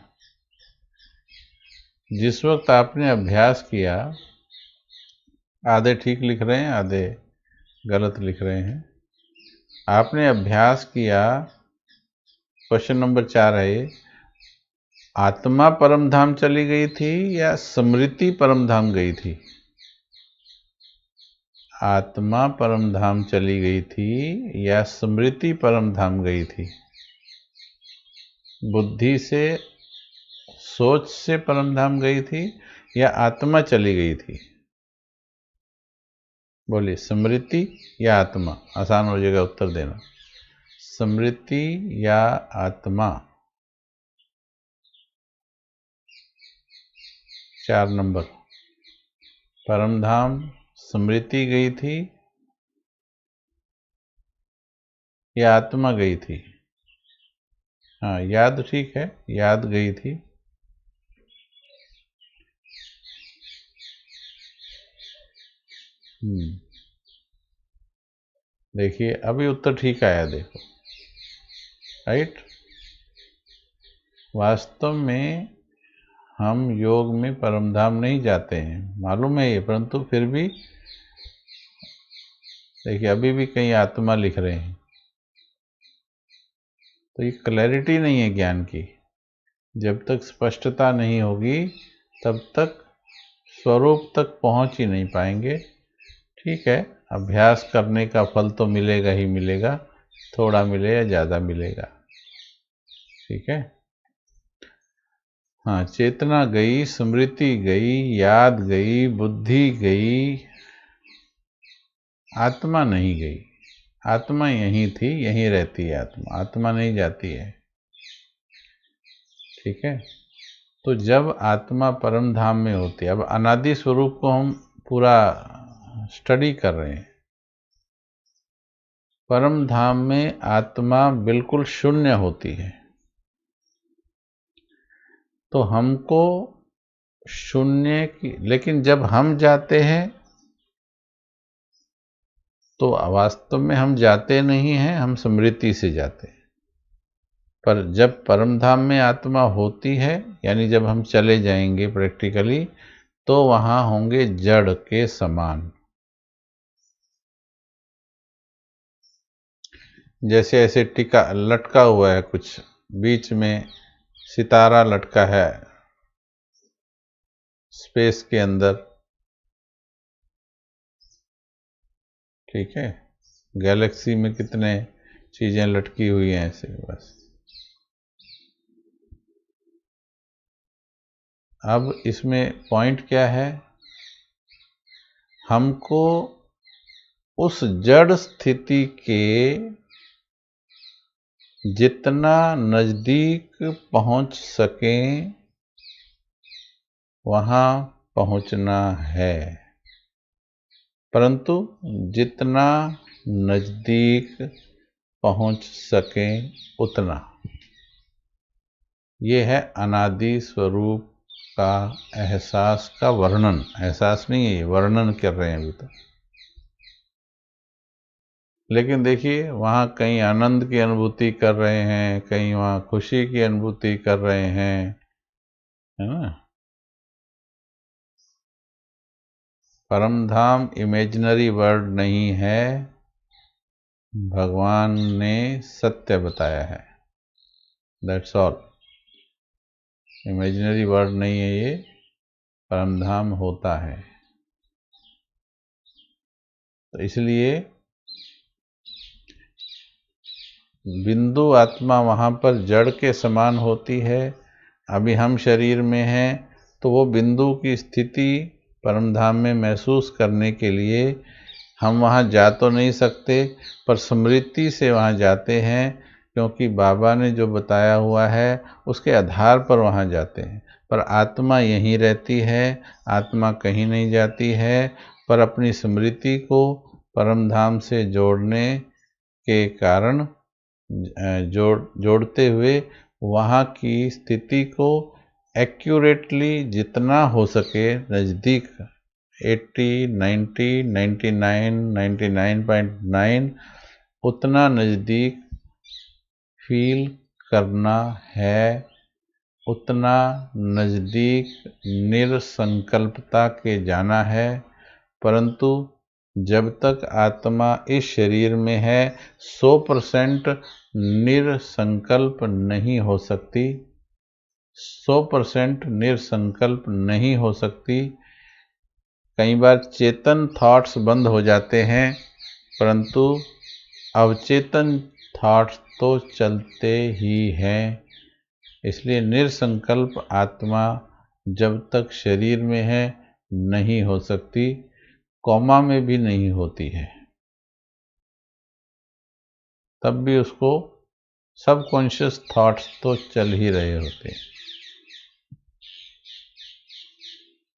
Speaker 1: जिस वक्त आपने अभ्यास किया, आधे ठीक लिख रहे हैं, आधे गलत लिख रहे हैं। आपने अभ्यास किया, क्वेश्चन नंबर 4 है ये, आत्मा परम धाम चली गई थी या स्मृति परम धाम गई थी? आत्मा परम धाम चली गई थी या स्मृति परम धाम गई थी? बुद्धि से, सोच से परम धाम गई थी या आत्मा चली गई थी? बोलिए, स्मृति या आत्मा? आसान हो जाएगा उत्तर देना। स्मृति या आत्मा? 4 नंबर। परमधाम स्मृति गई थी या आत्मा गई थी? हाँ, याद ठीक है, याद गई थी। देखिए अभी उत्तर ठीक आया, देखो, राइट। वास्तव में हम योग में परमधाम नहीं जाते हैं, मालूम है ये, परंतु फिर भी देखिए अभी भी कई आत्मा लिख रहे हैं, तो ये क्लैरिटी नहीं है ज्ञान की। जब तक स्पष्टता नहीं होगी तब तक स्वरूप तक पहुंच ही नहीं पाएंगे। ठीक है, अभ्यास करने का फल तो मिलेगा ही मिलेगा, थोड़ा मिले या ज़्यादा मिलेगा। ठीक है, हाँ, चेतना गई, स्मृति गई, याद गई, बुद्धि गई, आत्मा नहीं गई। आत्मा यहीं थी, यहीं रहती है आत्मा, आत्मा नहीं जाती है। ठीक है, तो जब आत्मा परम धाम में होती है, अब अनादि स्वरूप को हम पूरा स्टडी कर रहे हैं। परम धाम में आत्मा बिल्कुल शून्य होती है, तो हमको शून्य की, लेकिन जब हम जाते हैं तो वास्तव में हम जाते नहीं हैं, हम स्मृति से जाते हैं। पर जब परमधाम में आत्मा होती है, यानी जब हम चले जाएंगे प्रैक्टिकली, तो वहां होंगे जड़ के समान। जैसे ऐसे टिका लटका हुआ है कुछ, बीच में सितारा लटका है स्पेस के अंदर। ठीक है, गैलेक्सी में कितने चीजें लटकी हुई हैं ऐसे, बस। अब इसमें पॉइंट क्या है, हमको उस जड़ स्थिति के जितना नजदीक पहुंच सकें वहां पहुंचना है, परंतु जितना नजदीक पहुंच सकें उतना। ये है अनादि स्वरूप का एहसास का वर्णन। एहसास नहीं है, ये वर्णन कर रहे हैं अभी तक। लेकिन देखिए वहाँ कहीं आनंद की अनुभूति कर रहे हैं, कहीं वहाँ खुशी की अनुभूति कर रहे हैं, है ना। परमधाम इमेजिनरी वर्ड नहीं है, भगवान ने सत्य बताया है, दैट्स ऑल। इमेजिनरी वर्ड नहीं है ये, परमधाम होता है। तो इसलिए बिंदु आत्मा वहाँ पर जड़ के समान होती है। अभी हम शरीर में हैं, तो वो बिंदु की स्थिति परमधाम में महसूस करने के लिए हम वहाँ जा तो नहीं सकते, पर स्मृति से वहाँ जाते हैं, क्योंकि बाबा ने जो बताया हुआ है उसके आधार पर वहाँ जाते हैं। पर आत्मा यहीं रहती है, आत्मा कहीं नहीं जाती है, पर अपनी स्मृति को परमधाम से जोड़ने के कारण जोड़ते हुए वहाँ की स्थिति को एक्यूरेटली जितना हो सके नज़दीक 80, 90, 99, 99.9 उतना नज़दीक फील करना है, उतना नज़दीक निरसंकल्पता के जाना है। परंतु जब तक आत्मा इस शरीर में है 100% निरसंकल्प नहीं हो सकती, 100% निरसंकल्प नहीं हो सकती। कई बार चेतन थॉट्स बंद हो जाते हैं, परंतु अवचेतन थॉट्स तो चलते ही हैं। इसलिए निरसंकल्प आत्मा जब तक शरीर में है नहीं हो सकती, कोमा में भी नहीं होती है, तब भी उसको सबकॉन्शियस थॉट्स तो चल ही रहे होते हैं।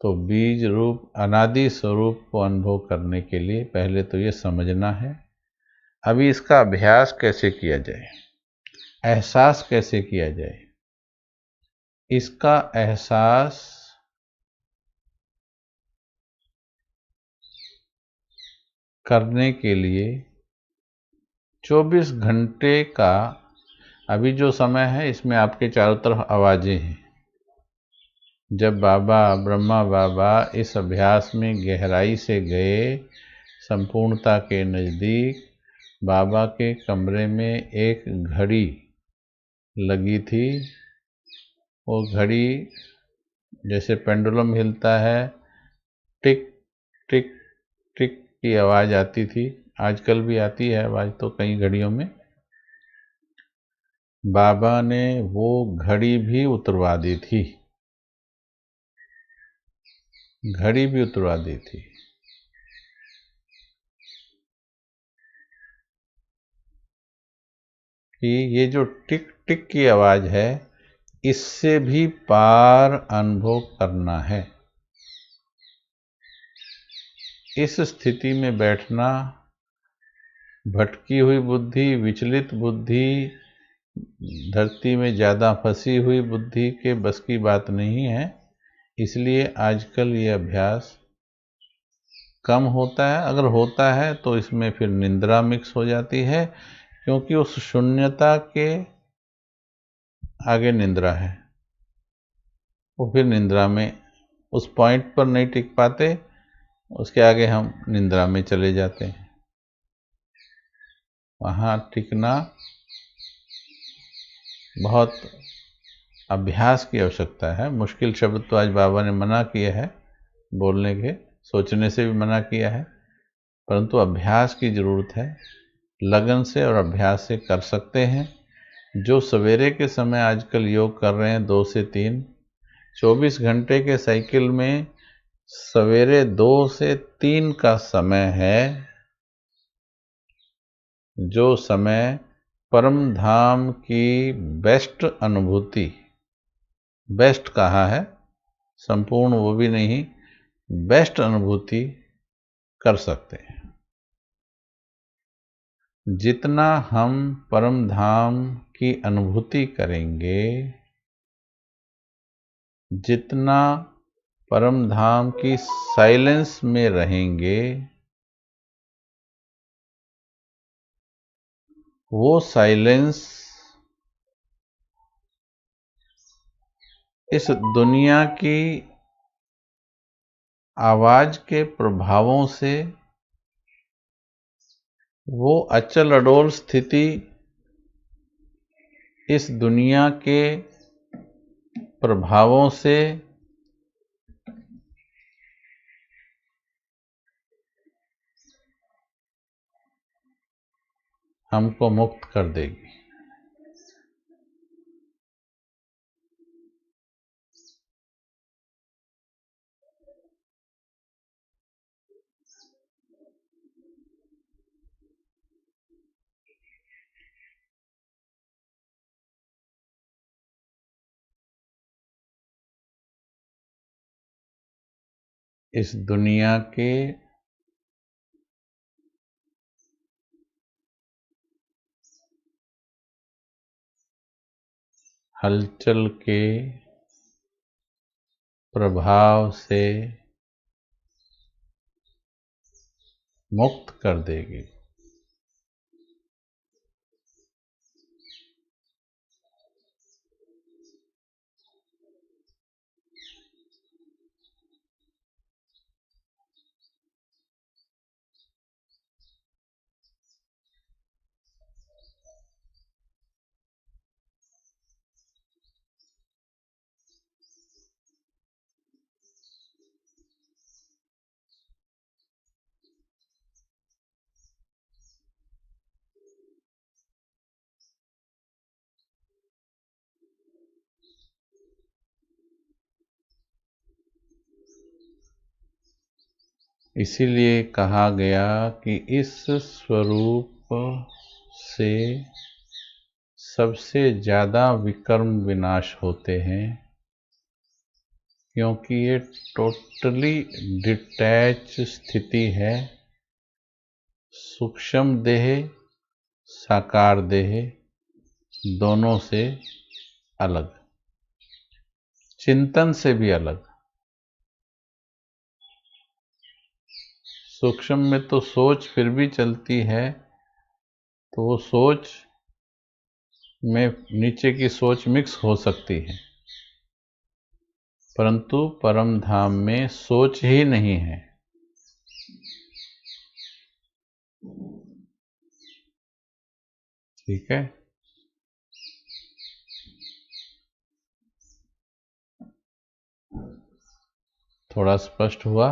Speaker 1: तो बीज रूप अनादि स्वरूप को अनुभव करने के लिए पहले तो ये समझना है। अभी इसका अभ्यास कैसे किया जाए, एहसास कैसे किया जाए? इसका एहसास करने के लिए 24 घंटे का अभी जो समय है, इसमें आपके चारों तरफ आवाजें हैं। जब बाबा ब्रह्मा बाबा इस अभ्यास में गहराई से गए, संपूर्णता के नज़दीक, बाबा के कमरे में एक घड़ी लगी थी। वो घड़ी जैसे पेंडुलम हिलता है, टिक टिक टिक की आवाज़ आती थी। आजकल भी आती है आवाज़ तो कई घड़ियों में। बाबा ने वो घड़ी भी उतरवा दी थी, घड़ी भी उतरवा दी थी। कि ये जो टिक टिक की आवाज़ है, इससे भी पार अनुभव करना है। इस स्थिति में बैठना भटकी हुई बुद्धि, विचलित बुद्धि, धरती में ज़्यादा फंसी हुई बुद्धि के बस की बात नहीं है। इसलिए आजकल ये अभ्यास कम होता है। अगर होता है तो इसमें फिर निद्रा मिक्स हो जाती है, क्योंकि उस शून्यता के आगे निद्रा है। वो फिर निद्रा में उस पॉइंट पर नहीं टिक पाते, उसके आगे हम निद्रा में चले जाते हैं। वहाँ टिकना बहुत अभ्यास की आवश्यकता है। मुश्किल शब्द तो आज बाबा ने मना किया है बोलने के, सोचने से भी मना किया है, परंतु अभ्यास की ज़रूरत है। लगन से और अभ्यास से कर सकते हैं। जो सवेरे के समय आजकल योग कर रहे हैं 2 से 3, 24 घंटे के साइकिल में सवेरे 2 से 3 का समय है, जो समय परम धाम की बेस्ट अनुभूति, बेस्ट कहा है, संपूर्ण वो भी नहीं, बेस्ट अनुभूति कर सकते हैं। जितना हम परम धाम की अनुभूति करेंगे, जितना परम धाम की साइलेंस में रहेंगे, वो साइलेंस इस दुनिया की आवाज के प्रभावों से, वो अचल अडोल स्थिति इस दुनिया के प्रभावों से हमको मुक्त कर देगी। इस दुनिया के हलचल के प्रभाव से मुक्त कर देगी। इसीलिए कहा गया कि इस स्वरूप से सबसे ज़्यादा विकर्म विनाश होते हैं। क्योंकि ये टोटली डिटैच स्थिति है, सूक्ष्म देह साकार देह दोनों से अलग, चिंतन से भी अलग। सूक्ष्म में तो सोच फिर भी चलती है, तो वो सोच में नीचे की सोच मिक्स हो सकती है, परंतु परम धाम में सोच ही नहीं है। ठीक है, थोड़ा स्पष्ट हुआ।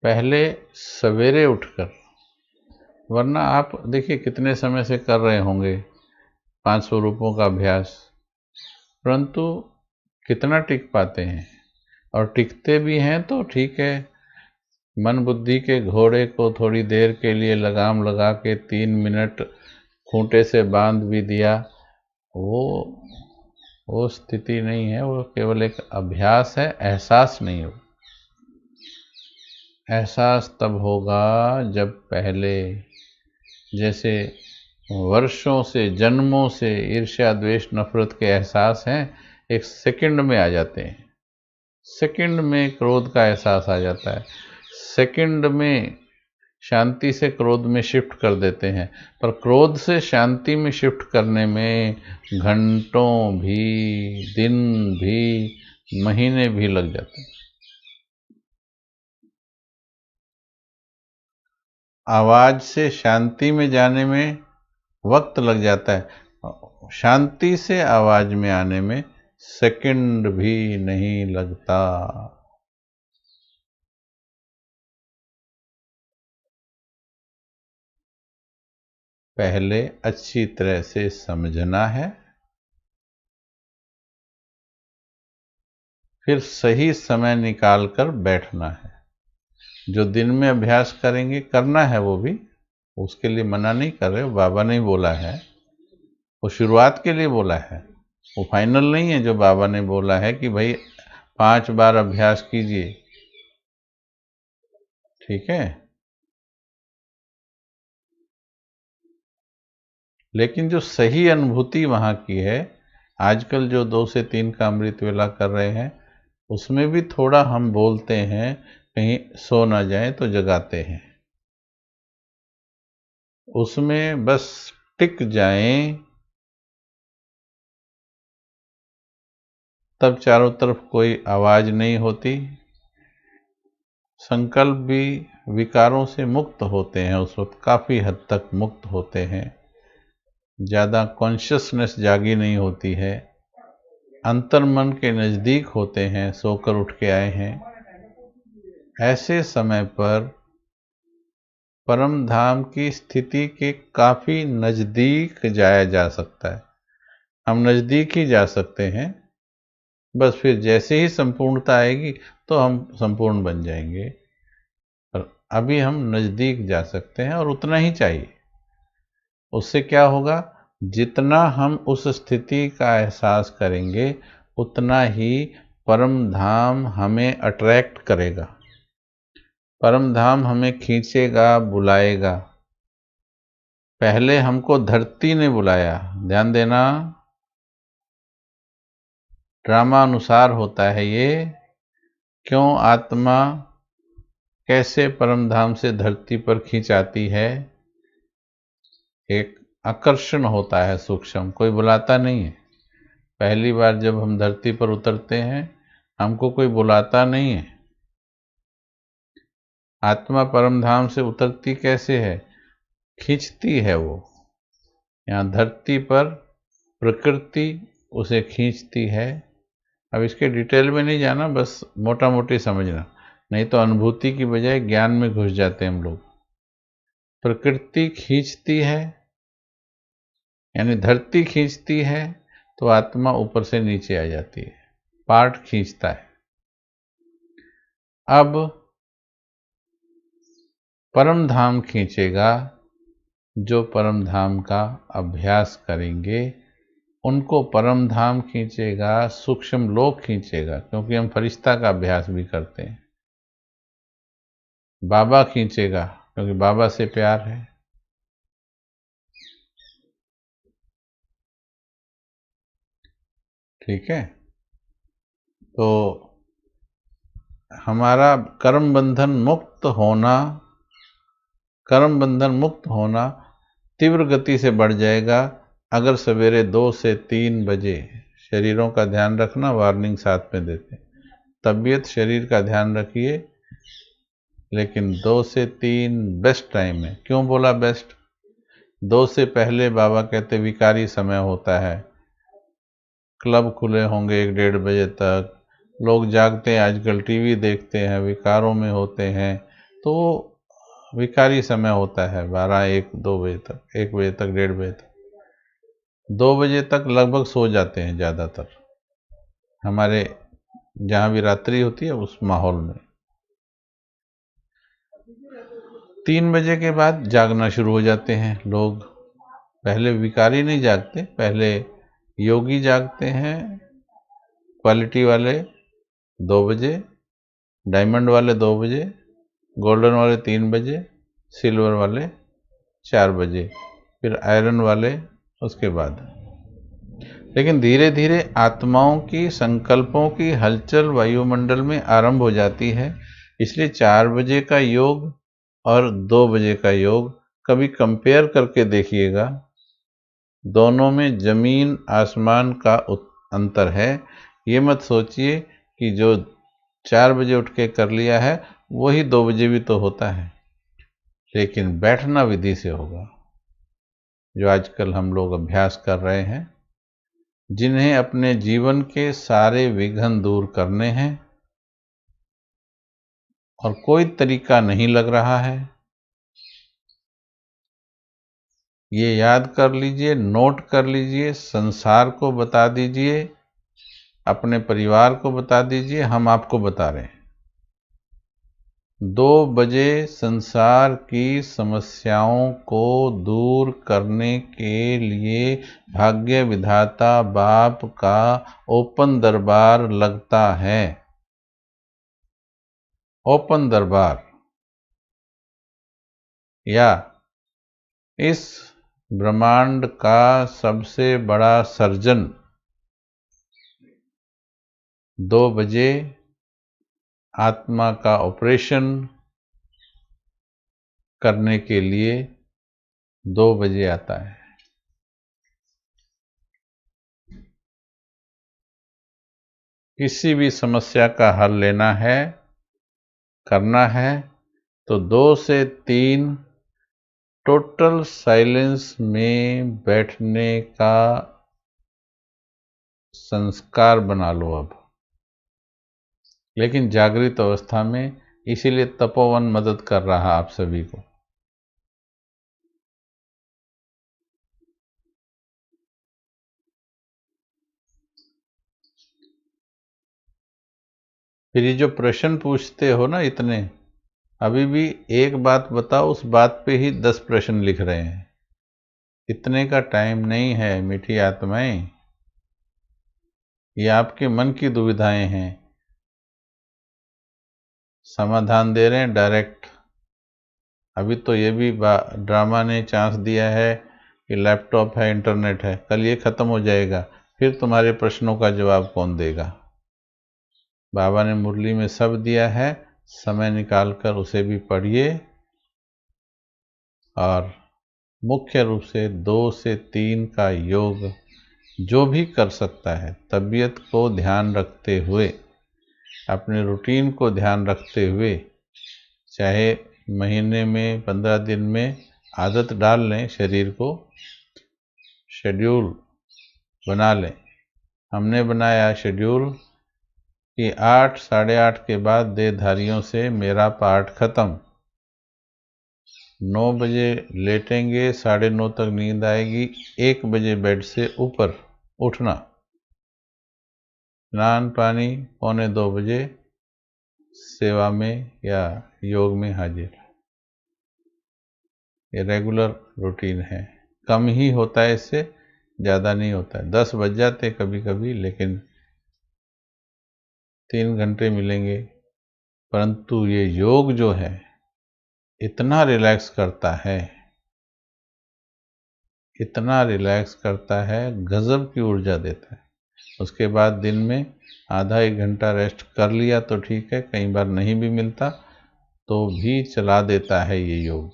Speaker 1: पहले सवेरे उठकर, वरना आप देखिए कितने समय से कर रहे होंगे 5 स्वरूपों का अभ्यास, परंतु कितना टिक पाते हैं, और टिकते भी हैं तो ठीक है। मन बुद्धि के घोड़े को थोड़ी देर के लिए लगाम लगा के 3 मिनट खूंटे से बांध भी दिया, वो स्थिति नहीं है, वो केवल एक अभ्यास है, एहसास नहीं हो। एहसास तब होगा जब पहले जैसे वर्षों से, जन्मों से ईर्ष्या द्वेष नफरत के एहसास हैं, एक सेकंड में आ जाते हैं। सेकंड में क्रोध का एहसास आ जाता है, सेकंड में शांति से क्रोध में शिफ्ट कर देते हैं, पर क्रोध से शांति में शिफ्ट करने में घंटों भी, दिन भी, महीने भी लग जाते हैं। आवाज से शांति में जाने में वक्त लग जाता है, शांति से आवाज में आने में सेकंड भी नहीं लगता। पहले अच्छी तरह से समझना है, फिर सही समय निकालकर बैठना है। जो दिन में अभ्यास करेंगे, करना है वो भी, उसके लिए मना नहीं कर रहे, बाबा ने बोला है, वो शुरुआत के लिए बोला है, वो फाइनल नहीं है। जो बाबा ने बोला है कि भाई 5 बार अभ्यास कीजिए, ठीक है, लेकिन जो सही अनुभूति वहाँ की है, आजकल जो 2 से 3 का अमृत वेला कर रहे हैं, उसमें भी थोड़ा हम बोलते हैं, कहीं सो ना जाए तो जगाते हैं, उसमें बस टिक जाएं, तब चारों तरफ कोई आवाज नहीं होती, संकल्प भी विकारों से मुक्त होते हैं, उस वक्त काफी हद तक मुक्त होते हैं, ज्यादा कॉन्शियसनेस जागी नहीं होती है, अंतर्मन के नजदीक होते हैं, सोकर उठ के आए हैं। ऐसे समय पर परम धाम की स्थिति के काफी नजदीक जाया जा सकता है। हम नजदीक ही जा सकते हैं, बस फिर जैसे ही संपूर्णता आएगी तो हम संपूर्ण बन जाएंगे, पर अभी हम नजदीक जा सकते हैं, और उतना ही चाहिए। उससे क्या होगा, जितना हम उस स्थिति का एहसास करेंगे, उतना ही परम धाम हमें अट्रैक्ट करेगा, परम धाम हमें खींचेगा, बुलाएगा। पहले हमको धरती ने बुलाया, ध्यान देना, ड्रामा अनुसार होता है ये। क्यों आत्मा कैसे परम धाम से धरती पर खींचाती है, एक आकर्षण होता है सूक्ष्म, कोई बुलाता नहीं है। पहली बार जब हम धरती पर उतरते हैं, हमको कोई बुलाता नहीं है। आत्मा परम धाम से उतरती कैसे है, खींचती है वो। यहाँ धरती पर प्रकृति उसे खींचती है। अब इसके डिटेल में नहीं जाना, बस मोटा मोटी समझना, नहीं तो अनुभूति की बजाय ज्ञान में घुस जाते हैं हम लोग। प्रकृति खींचती है, यानी धरती खींचती है, तो आत्मा ऊपर से नीचे आ जाती है, पार्ट खींचता है। अब परम धाम खींचेगा, जो परम धाम का अभ्यास करेंगे उनको परम धाम खींचेगा, सूक्ष्म लोक खींचेगा, क्योंकि हम फरिश्ता का अभ्यास भी करते हैं। बाबा खींचेगा क्योंकि बाबा से प्यार है। ठीक है, तो हमारा कर्म बंधन मुक्त होना तीव्र गति से बढ़ जाएगा अगर सवेरे 2 से 3 बजे। शरीरों का ध्यान रखना, वार्निंग साथ में देते हैं। तबीयत शरीर का ध्यान रखिए, लेकिन 2 से 3 बेस्ट टाइम है। क्यों बोला बेस्ट? 2 से पहले बाबा कहते विकारी समय होता है, क्लब खुले होंगे 1-1:30 बजे तक, लोग जागते हैं, आजकल टीवी देखते हैं, विकारों में होते हैं, तो विकारी समय होता है 12-1-2 बजे तक, 1 बजे तक, 1:30 बजे तक। 2 बजे तक लगभग सो जाते हैं ज़्यादातर, हमारे जहाँ भी रात्रि होती है उस माहौल में। 3 बजे के बाद जागना शुरू हो जाते हैं लोग। पहले विकारी नहीं जागते, पहले योगी जागते हैं, क्वालिटी वाले 2 बजे, डायमंड वाले 2 बजे, गोल्डन वाले 3 बजे, सिल्वर वाले 4 बजे, फिर आयरन वाले उसके बाद। लेकिन धीरे धीरे आत्माओं की, संकल्पों की हलचल वायुमंडल में आरंभ हो जाती है, इसलिए 4 बजे का योग और 2 बजे का योग कभी कंपेयर करके देखिएगा, दोनों में जमीन आसमान का अंतर है। ये मत सोचिए कि जो 4 बजे उठ के कर लिया है वही 2 बजे भी तो होता है, लेकिन बैठना विधि से होगा, जो आजकल हम लोग अभ्यास कर रहे हैं, जिन्हें अपने जीवन के सारे विघ्न दूर करने हैं और कोई तरीका नहीं लग रहा है। ये याद कर लीजिए, नोट कर लीजिए, संसार को बता दीजिए, अपने परिवार को बता दीजिए, हम आपको बता रहे हैं। 2 बजे संसार की समस्याओं को दूर करने के लिए भाग्य विधाता बाप का ओपन दरबार लगता है। ओपन दरबार, या इस ब्रह्मांड का सबसे बड़ा सर्जन 2 बजे आत्मा का ऑपरेशन करने के लिए 2 बजे आता है। किसी भी समस्या का हल लेना है, करना है, तो 2 से 3 टोटल साइलेंस में बैठने का संस्कार बना लो अब, लेकिन जागृत अवस्था में। इसीलिए तपोवन मदद कर रहा आप सभी को। फिर ये जो प्रश्न पूछते हो ना इतने, अभी भी एक बात बताओ, उस बात पे ही 10 प्रश्न लिख रहे हैं। इतने का टाइम नहीं है मीठी आत्माएं, ये आपके मन की दुविधाएं हैं। समाधान दे रहे हैं डायरेक्ट। अभी तो ये भी ड्रामा ने चांस दिया है कि लैपटॉप है, इंटरनेट है, कल ये खत्म हो जाएगा, फिर तुम्हारे प्रश्नों का जवाब कौन देगा? बाबा ने मुरली में सब दिया है, समय निकालकर उसे भी पढ़िए। और मुख्य रूप से 2 से 3 का योग जो भी कर सकता है, तबीयत को ध्यान रखते हुए, अपने रूटीन को ध्यान रखते हुए, चाहे महीने में 15 दिन में आदत डाल लें, शरीर को शेड्यूल बना लें। हमने बनाया शेड्यूल कि 8, 8:30 के बाद देहधारियों से मेरा पाठ खत्म। 9 बजे लेटेंगे, 9:30 तक नींद आएगी, 1 बजे बेड से ऊपर उठना, स्नान पानी, 1:45 बजे सेवा में या योग में हाजिर। ये रेगुलर रूटीन है, कम ही होता है इससे, ज़्यादा नहीं होता है। 10 बज जाते कभी कभी, लेकिन 3 घंटे मिलेंगे। परंतु ये योग जो है इतना रिलैक्स करता है, इतना रिलैक्स करता है, गजब की ऊर्जा देता है। उसके बाद दिन में आधा 1 घंटा रेस्ट कर लिया तो ठीक है, कई बार नहीं भी मिलता तो भी चला देता है ये योग।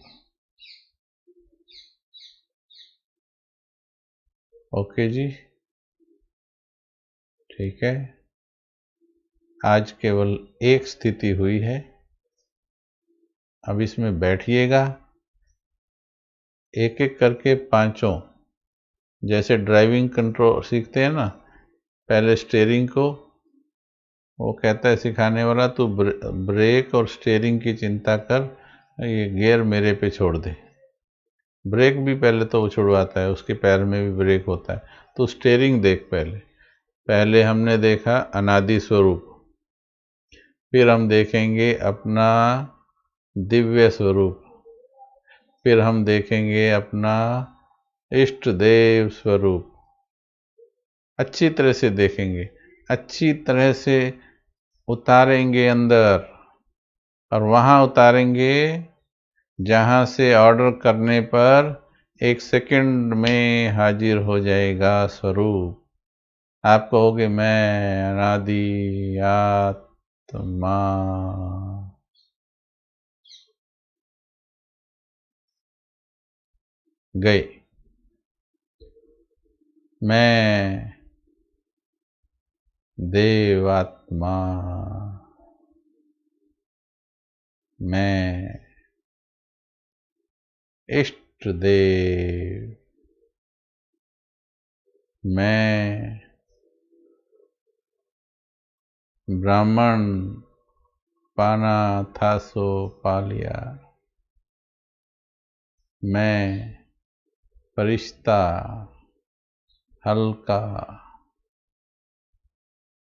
Speaker 1: ओके जी, ठीक है। आज केवल एक स्थिति हुई है, अब इसमें बैठिएगा, एक एक करके पांचों, जैसे ड्राइविंग कंट्रोल सीखते हैं ना, पहले स्टीयरिंग को, वो कहता है सिखाने वाला, तू ब्रेक और स्टीयरिंग की चिंता कर, ये गियर मेरे पे छोड़ दे। ब्रेक भी पहले तो वो छुड़वाता है, उसके पैर में भी ब्रेक होता है, तो स्टीयरिंग देख पहले। पहले हमने देखा अनादि स्वरूप, फिर हम देखेंगे अपना दिव्य स्वरूप, फिर हम देखेंगे अपना इष्ट देव स्वरूप। अच्छी तरह से देखेंगे, अच्छी तरह से उतारेंगे अंदर, और वहां उतारेंगे जहां से ऑर्डर करने पर 1 सेकंड में हाजिर हो जाएगा स्वरूप। आप कहोगे मैं अनादि आत्मा। गए। मैं देवात्मा। मैं इष्ट देव। मैं ब्राह्मण, पाना था सो पा लिया। मैं फरिश्ता, हल्का।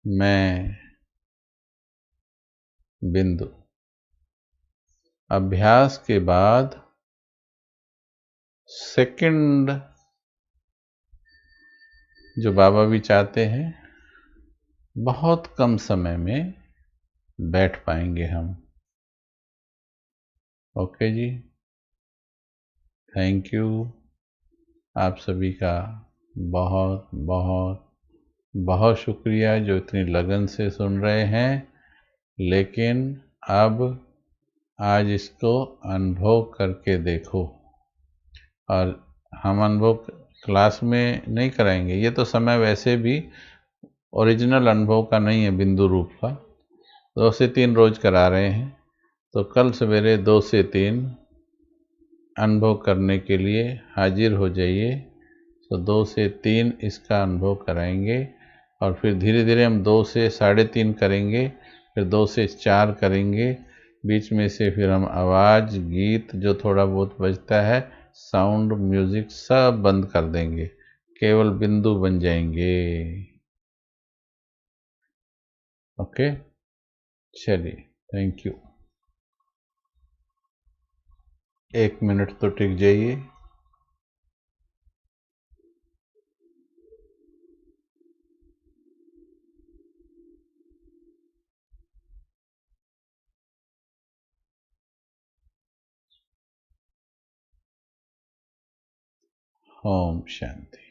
Speaker 1: मैं बिंदु। अभ्यास के बाद सेकंड जो बाबा भी चाहते हैं, बहुत कम समय में बैठ पाएंगे हम। Okay ji, thank you. आप सभी का बहुत बहुत बहुत शुक्रिया जो इतनी लगन से सुन रहे हैं। लेकिन अब आज इसको अनुभव करके देखो, और हम अनुभव क्लास में नहीं कराएंगे, ये तो समय वैसे भी ओरिजिनल अनुभव का नहीं है, बिंदु रूप का। 2 से 3 रोज करा रहे हैं, तो कल सवेरे 2 से 3 अनुभव करने के लिए हाजिर हो जाइए। तो 2 से 3 इसका अनुभव कराएंगे, और फिर धीरे धीरे हम 2 से 3.5 करेंगे, फिर 2 से 4 करेंगे। बीच में से फिर हम आवाज़, गीत जो थोड़ा बहुत बजता है, साउंड, म्यूजिक सब बंद कर देंगे, केवल बिंदु बन जाएंगे। ओके, चलिए, थैंक यू। 1 मिनट तो टिक जाइए। ओम शांति।